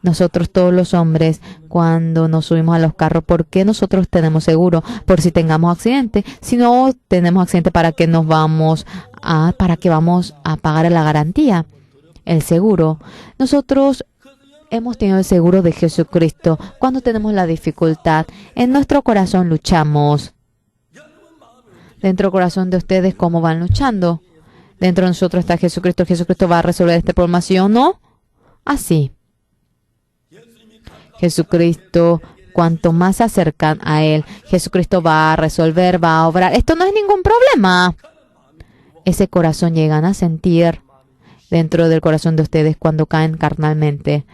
nosotros todos los hombres, cuando nos subimos a los carros, ¿por qué nosotros tenemos seguro? Por si tengamos accidente. Si no tenemos accidente, ¿para qué vamos a pagar la garantía? El seguro. Nosotros hemos tenido el seguro de Jesucristo. Cuando tenemos la dificultad, en nuestro corazón luchamos. Dentro del corazón de ustedes, ¿cómo van luchando? Dentro de nosotros está Jesucristo. Jesucristo va a resolver este problema, ¿sí o no? Así. Jesucristo, cuanto más se acercan a Él, Jesucristo va a resolver, va a obrar. Esto no es ningún problema. Ese corazón llegan a sentir dentro del corazón de ustedes cuando caen carnalmente.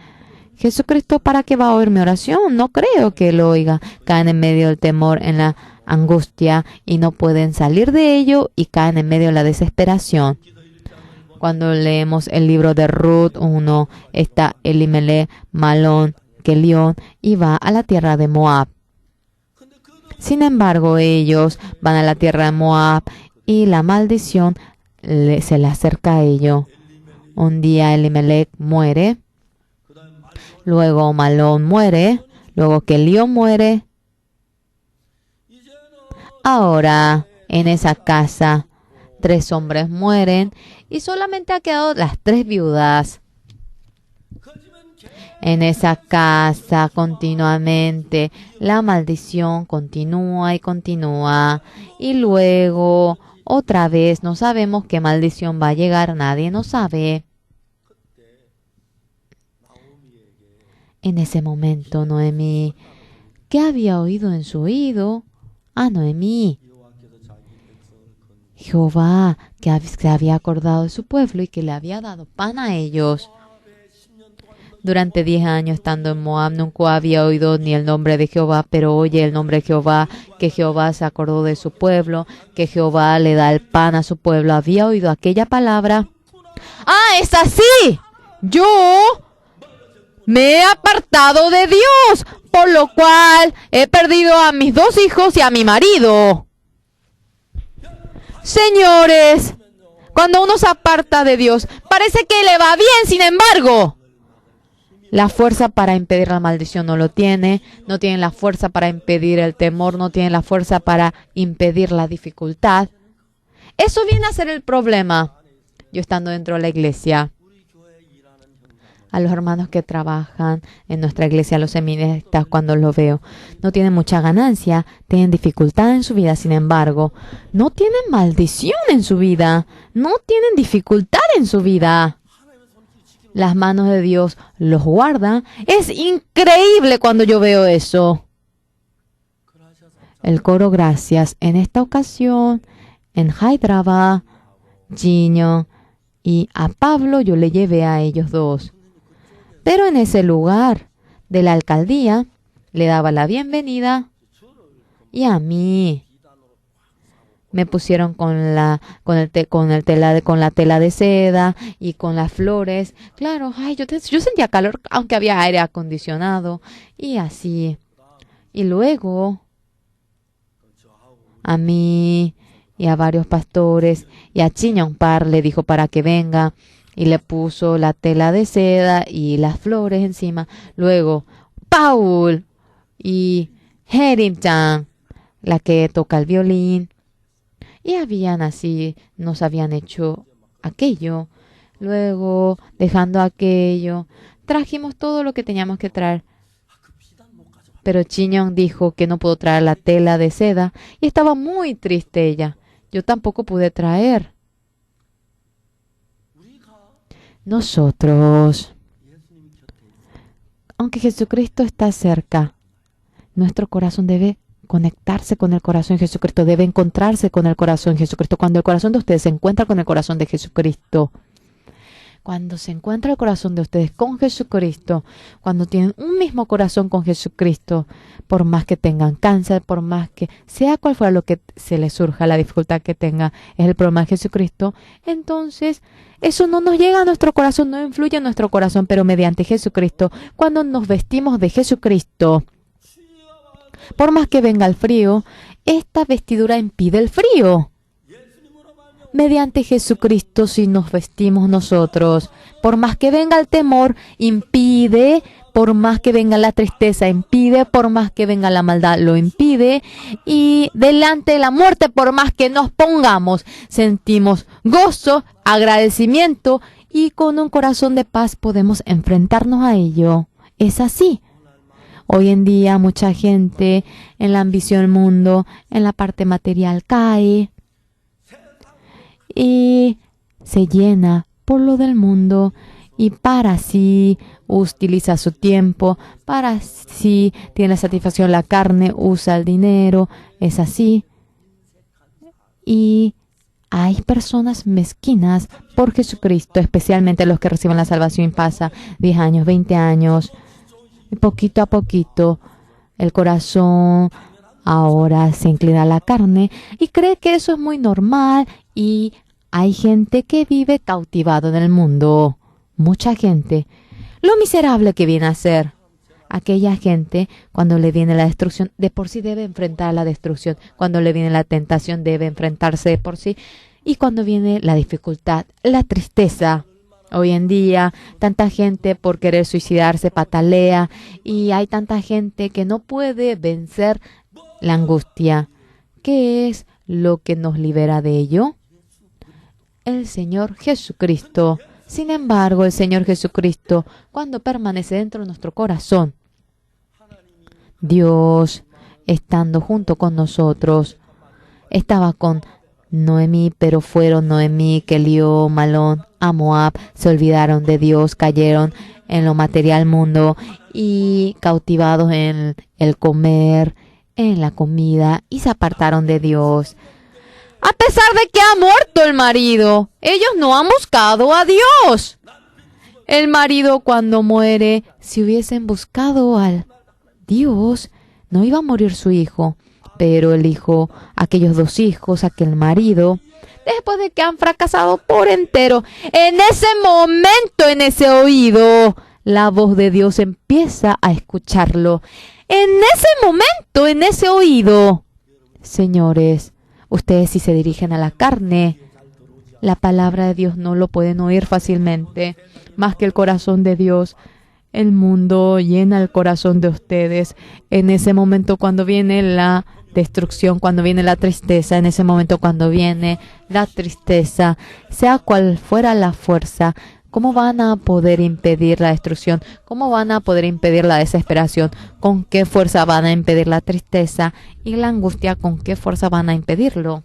Jesucristo, ¿para qué va a oír mi oración? No creo que lo oiga. Caen en medio del temor, en la angustia y no pueden salir de ello y caen en medio de la desesperación. Cuando leemos el libro de Ruth 1, está Elimelech, Malón, Kelión y va a la tierra de Moab. Sin embargo, ellos van a la tierra de Moab y la maldición se le acerca a ellos. Un día Elimelech muere, luego Malón muere, luego Kelión muere. Ahora, en esa casa, 3 hombres mueren y solamente ha quedado las 3 viudas. En esa casa continuamente la maldición continúa y continúa y luego otra vez no sabemos qué maldición va a llegar, nadie no sabe. En ese momento Noemí, ¿qué había oído en su oído? Noemí, Jehová que se había acordado de su pueblo y que le había dado pan a ellos. Durante 10 años estando en Moab, nunca había oído ni el nombre de Jehová, pero oye el nombre de Jehová, que Jehová se acordó de su pueblo, que Jehová le da el pan a su pueblo. Había oído aquella palabra. ¡Es así! Yo me he apartado de Dios, por lo cual he perdido a mis 2 hijos y a mi marido. Señores, cuando uno se aparta de Dios, parece que le va bien, sin embargo. La fuerza para impedir la maldición no lo tiene, no tiene la fuerza para impedir el temor, no tiene la fuerza para impedir la dificultad. Eso viene a ser el problema. Yo estando dentro de la iglesia, a los hermanos que trabajan en nuestra iglesia, a los seminaristas, cuando los veo, no tienen mucha ganancia, tienen dificultad en su vida, sin embargo, no tienen maldición en su vida, no tienen dificultad en su vida. Las manos de Dios los guardan. Es increíble cuando yo veo eso. El coro gracias. En esta ocasión, en Hyderabad, Gino y a Pablo yo le llevé a ellos 2. Pero en ese lugar de la alcaldía le daba la bienvenida y a mí me pusieron con la tela de seda y con las flores. Claro, yo sentía calor aunque había aire acondicionado y así. Y luego a mí y a varios pastores, y a Chiñonpar le dijo para que venga, y le puso la tela de seda y las flores encima. Luego, Paul y Herimchan, la que toca el violín, y habían así, nos habían hecho aquello. Luego, dejando aquello, trajimos todo lo que teníamos que traer. Pero Chiñón dijo que no pudo traer la tela de seda y estaba muy triste ella. Yo tampoco pude traer. Nosotros, aunque Jesucristo está cerca, nuestro corazón debe conectarse con el corazón de Jesucristo, debe encontrarse con el corazón de Jesucristo. Cuando el corazón de ustedes se encuentra con el corazón de Jesucristo, cuando se encuentra el corazón de ustedes con Jesucristo, cuando tienen un mismo corazón con Jesucristo, por más que tengan cáncer, por más que sea cual fuera lo que se les surja, la dificultad que tenga, es el problema de Jesucristo, entonces eso no nos llega a nuestro corazón, no influye en nuestro corazón, pero mediante Jesucristo, cuando nos vestimos de Jesucristo, por más que venga el frío, esta vestidura impide el frío. Mediante Jesucristo, si nos vestimos nosotros, por más que venga el temor, impide, por más que venga la tristeza, impide, por más que venga la maldad, lo impide, y delante de la muerte, por más que nos pongamos, sentimos gozo, agradecimiento, y con un corazón de paz podemos enfrentarnos a ello. Es así. Hoy en día mucha gente en la ambición del mundo, en la parte material cae y se llena por lo del mundo y para sí utiliza su tiempo, para sí tiene satisfacción la carne, usa el dinero, es así. Y hay personas mezquinas por Jesucristo, especialmente los que reciben la salvación, pasa 10 años, 20 años, y poquito a poquito el corazón ahora se inclina a la carne y cree que eso es muy normal, y hay gente que vive cautivado en el mundo. Mucha gente. Lo miserable que viene a ser. Aquella gente, cuando le viene la destrucción, de por sí debe enfrentar la destrucción. Cuando le viene la tentación, debe enfrentarse de por sí. Y cuando viene la dificultad, la tristeza. Hoy en día, tanta gente por querer suicidarse patalea, y hay tanta gente que no puede vencer la angustia. ¿Qué es lo que nos libera de ello? El Señor Jesucristo. Sin embargo, el Señor Jesucristo, cuando permanece dentro de nuestro corazón, Dios, estando junto con nosotros, estaba con Noemí, pero fueron Noemí, Kelió, Malón, a Moab, se olvidaron de Dios, cayeron en lo material mundo y cautivados en el comer, en la comida, y se apartaron de Dios. A pesar de que ha muerto el marido, ellos no han buscado a Dios. El marido, cuando muere, si hubiesen buscado al Dios, no iba a morir su hijo. Pero el hijo, aquellos dos hijos, aquel marido, después de que han fracasado por entero, en ese momento, en ese oído, la voz de Dios empieza a escucharlo. En ese momento, en ese oído, señores, ustedes si se dirigen a la carne, la palabra de Dios no lo pueden oír fácilmente, más que el corazón de Dios. El mundo llena el corazón de ustedes. En ese momento cuando viene la destrucción, cuando viene la tristeza, en ese momento cuando viene la tristeza, sea cual fuera la fuerza, ¿cómo van a poder impedir la destrucción? ¿Cómo van a poder impedir la desesperación? ¿Con qué fuerza van a impedir la tristeza y la angustia? ¿Con qué fuerza van a impedirlo?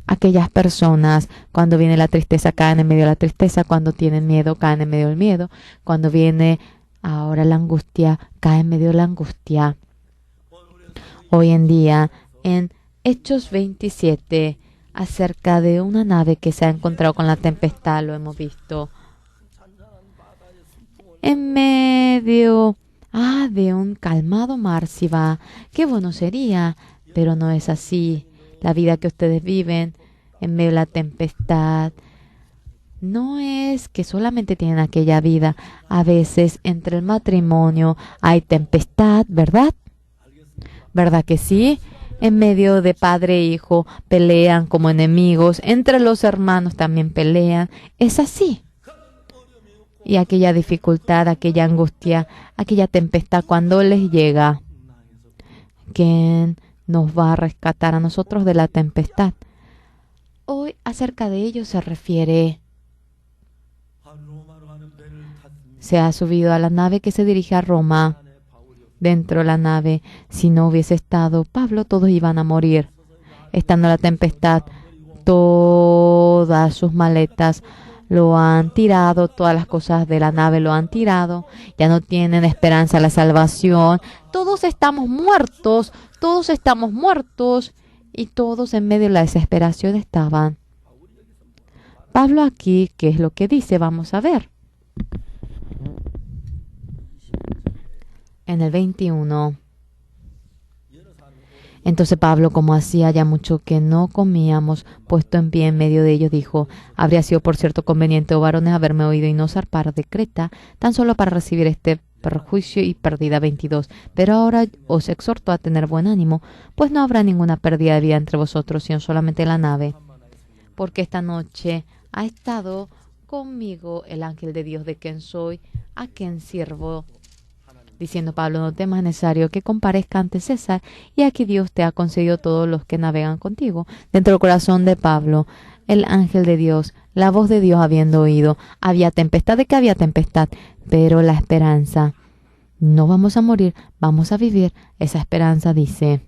Aquellas personas, cuando viene la tristeza, caen en medio de la tristeza. Cuando tienen miedo, caen en medio del miedo. Cuando viene ahora la angustia, caen en medio de la angustia. Hoy en día, en Hechos 27, acerca de una nave que se ha encontrado con la tempestad, lo hemos visto. En medio de un calmado mar, si va. Qué bueno sería, pero no es así. La vida que ustedes viven en medio de la tempestad no es que solamente tienen aquella vida. A veces entre el matrimonio hay tempestad, ¿verdad? ¿Verdad que sí? En medio de padre e hijo pelean como enemigos. Entre los hermanos también pelean. Es así. Y aquella dificultad, aquella angustia, aquella tempestad cuando les llega, ¿quién nos va a rescatar a nosotros de la tempestad? Hoy acerca de ello se refiere. Se ha subido a la nave que se dirige a Roma. Dentro de la nave, si no hubiese estado Pablo, todos iban a morir. Estando la tempestad, todas sus maletas lo han tirado, todas las cosas de la nave lo han tirado. Ya no tienen esperanza de la salvación. Todos estamos muertos y todos en medio de la desesperación estaban. Pablo aquí, ¿qué es lo que dice? Vamos a ver. En el 21. Entonces Pablo, como hacía ya mucho que no comíamos, puesto en pie en medio de ellos, dijo: habría sido por cierto conveniente, oh varones, haberme oído y no zarpar de Creta, tan solo para recibir este perjuicio y pérdida. 22. Pero ahora os exhorto a tener buen ánimo, pues no habrá ninguna pérdida de vida entre vosotros, sino solamente la nave. Porque esta noche ha estado conmigo el ángel de Dios, de quien soy, a quien sirvo. Diciendo Pablo: no temas, necesario que comparezca ante César, y aquí Dios te ha concedido todos los que navegan contigo. Dentro del corazón de Pablo, el ángel de Dios, la voz de Dios habiendo oído, había tempestad. ¿De qué había tempestad? Pero la esperanza. No vamos a morir, vamos a vivir. Esa esperanza dice.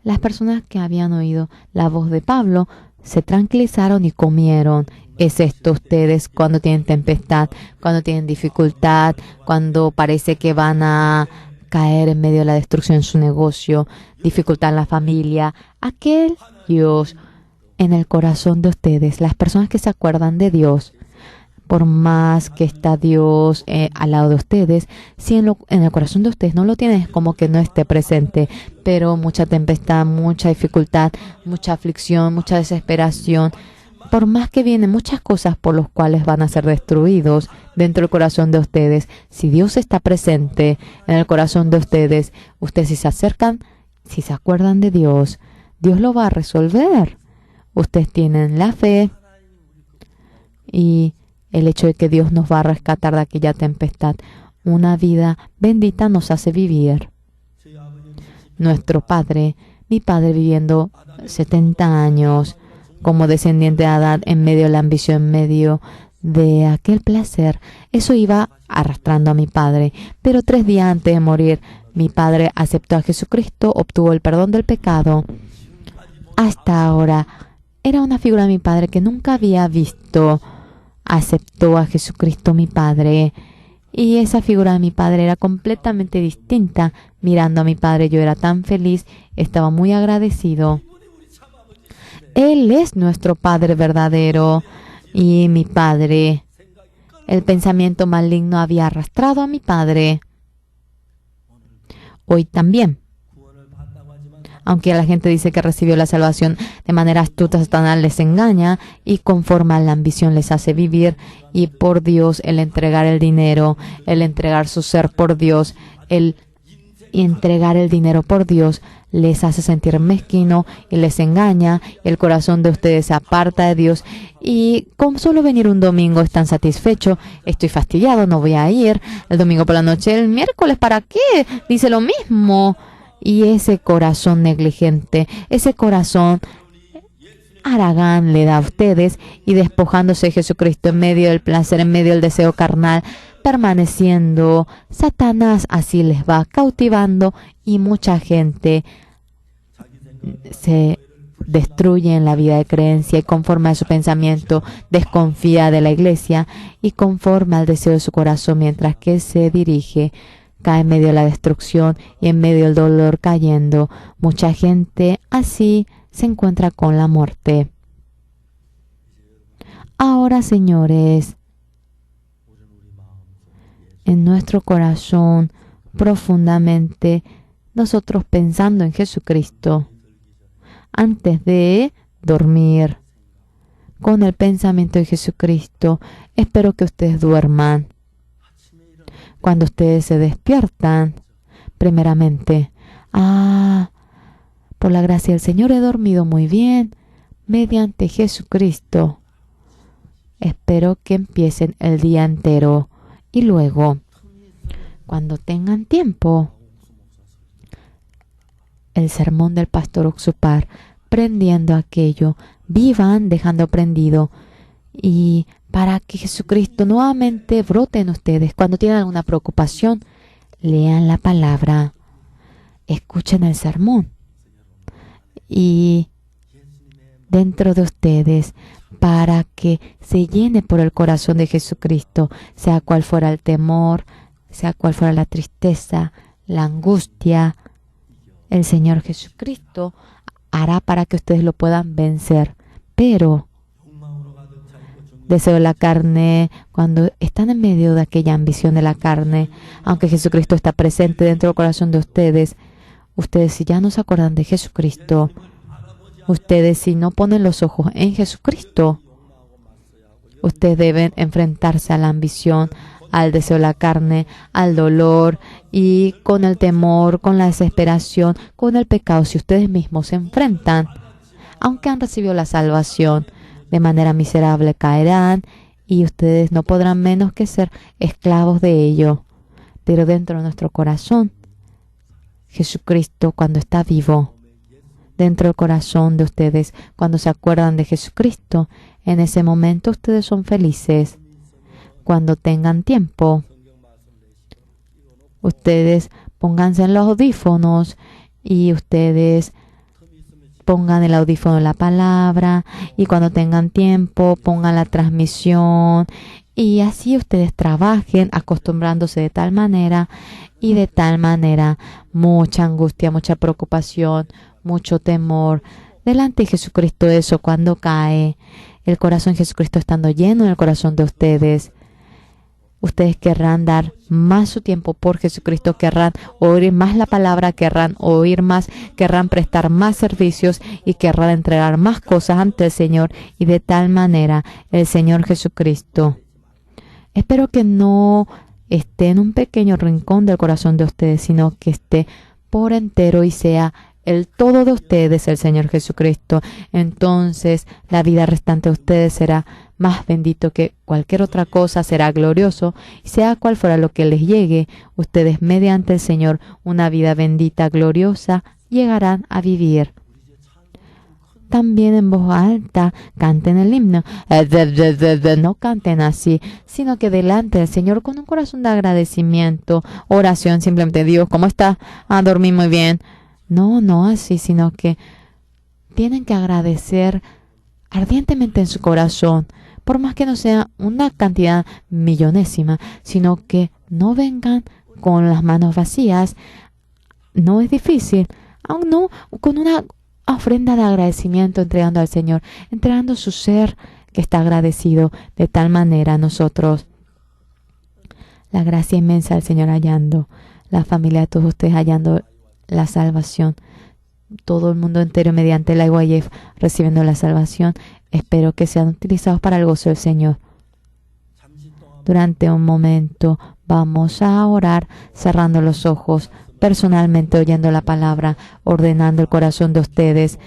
Las personas que habían oído la voz de Pablo se tranquilizaron y comieron. ¿Es esto ustedes cuando tienen tempestad, cuando tienen dificultad, cuando parece que van a caer en medio de la destrucción en su negocio, dificultad en la familia? Aquellos en el corazón de ustedes, las personas que se acuerdan de Dios, por más que está Dios al lado de ustedes, si en el corazón de ustedes no lo tienen, es como que no esté presente. Pero mucha tempestad, mucha dificultad, mucha aflicción, mucha desesperación, por más que vienen muchas cosas por las cuales van a ser destruidos dentro del corazón de ustedes, si Dios está presente en el corazón de ustedes, ustedes si se acercan, si se acuerdan de Dios, Dios lo va a resolver. Ustedes tienen la fe y el hecho de que Dios nos va a rescatar de aquella tempestad. Una vida bendita nos hace vivir. Nuestro padre, mi padre viviendo 70 años como descendiente de Adán, en medio de la ambición, en medio de aquel placer, eso iba arrastrando a mi padre. Pero 3 días antes de morir, mi padre aceptó a Jesucristo, obtuvo el perdón del pecado. Hasta ahora, era una figura de mi padre que nunca había visto. Aceptó a Jesucristo mi padre. Y esa figura de mi padre era completamente distinta. Mirando a mi padre, yo era tan feliz, estaba muy agradecido. Él es nuestro Padre verdadero. Y mi padre, el pensamiento maligno había arrastrado a mi padre. Hoy también. Aunque la gente dice que recibió la salvación de manera astuta, Satanás les engaña y conforme a la ambición les hace vivir. Y por Dios, el entregar el dinero, el entregar su ser por Dios, el entregar el dinero por Dios, les hace sentir mezquino y les engaña. El corazón de ustedes se aparta de Dios y con solo venir un domingo están satisfechos. Estoy fastidiado, no voy a ir. El domingo por la noche, el miércoles, ¿para qué? Dice lo mismo. Y ese corazón negligente, ese corazón haragán le da a ustedes, y despojándose de Jesucristo en medio del placer, en medio del deseo carnal, permaneciendo, Satanás así les va cautivando y mucha gente se destruye en la vida de creencia y conforme a su pensamiento desconfía de la iglesia y conforme al deseo de su corazón, mientras que se dirige, cae en medio de la destrucción y en medio del dolor cayendo. Mucha gente así se encuentra con la muerte. Ahora, señores, en nuestro corazón profundamente, nosotros pensando en Jesucristo, antes de dormir, con el pensamiento de Jesucristo, espero que ustedes duerman. Cuando ustedes se despiertan, primeramente, Por la gracia del Señor he dormido muy bien mediante Jesucristo. Espero que empiecen el día entero y luego, cuando tengan tiempo, el sermón del pastor Oxupar, prendiendo aquello, vivan dejando prendido, y para que Jesucristo nuevamente brote en ustedes. Cuando tienen alguna preocupación, lean la palabra, escuchen el sermón, y dentro de ustedes, para que se llene por el corazón de Jesucristo, sea cual fuera el temor, sea cual fuera la tristeza, la angustia, el Señor Jesucristo hará para que ustedes lo puedan vencer. Pero deseo de la carne, cuando están en medio de aquella ambición de la carne, aunque Jesucristo está presente dentro del corazón de ustedes, ustedes si ya no se acuerdan de Jesucristo, ustedes si no ponen los ojos en Jesucristo, ustedes deben enfrentarse a la ambición, al deseo de la carne, al dolor y con el temor, con la desesperación, con el pecado. Si ustedes mismos se enfrentan, aunque han recibido la salvación, de manera miserable caerán y ustedes no podrán menos que ser esclavos de ello. Pero dentro de nuestro corazón, Jesucristo, cuando está vivo, dentro del corazón de ustedes, cuando se acuerdan de Jesucristo, en ese momento ustedes son felices. Cuando tengan tiempo, ustedes pónganse en los audífonos y ustedes pongan el audífono en la palabra, y cuando tengan tiempo pongan la transmisión, y así ustedes trabajen acostumbrándose de tal manera y de tal manera. Mucha angustia, mucha preocupación, mucho temor delante de Jesucristo. Eso cuando cae el corazón de Jesucristo estando lleno en el corazón de ustedes, ustedes querrán dar más su tiempo por Jesucristo, querrán oír más la palabra, querrán oír más, querrán prestar más servicios y querrán entregar más cosas ante el Señor, y de tal manera el Señor Jesucristo, espero que no esté en un pequeño rincón del corazón de ustedes, sino que esté por entero y sea el todo de ustedes, el Señor Jesucristo. Entonces la vida restante de ustedes será más bendito que cualquier otra cosa, será glorioso, y sea cual fuera lo que les llegue, ustedes mediante el Señor una vida bendita, gloriosa, llegarán a vivir. También en voz alta canten el himno. No canten así, sino que delante del Señor con un corazón de agradecimiento, oración, simplemente: Dios, ¿cómo está? Dormí muy bien. No así, sino que tienen que agradecer ardientemente en su corazón, por más que no sea una cantidad millonésima, sino que no vengan con las manos vacías. No es difícil, aún no, con una ofrenda de agradecimiento, entregando al Señor, entregando su ser que está agradecido. De tal manera nosotros, la gracia inmensa del Señor hallando, la familia de todos ustedes hallando la salvación, todo el mundo entero mediante la IYF recibiendo la salvación. Espero que sean utilizados para el gozo del Señor. Durante un momento vamos a orar cerrando los ojos, personalmente oyendo la palabra, ordenando el corazón de ustedes,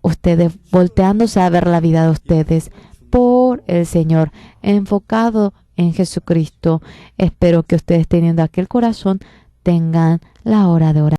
ustedes volteándose a ver la vida de ustedes por el Señor, enfocado en Jesucristo. Espero que ustedes, teniendo aquel corazón, tengan la hora de orar.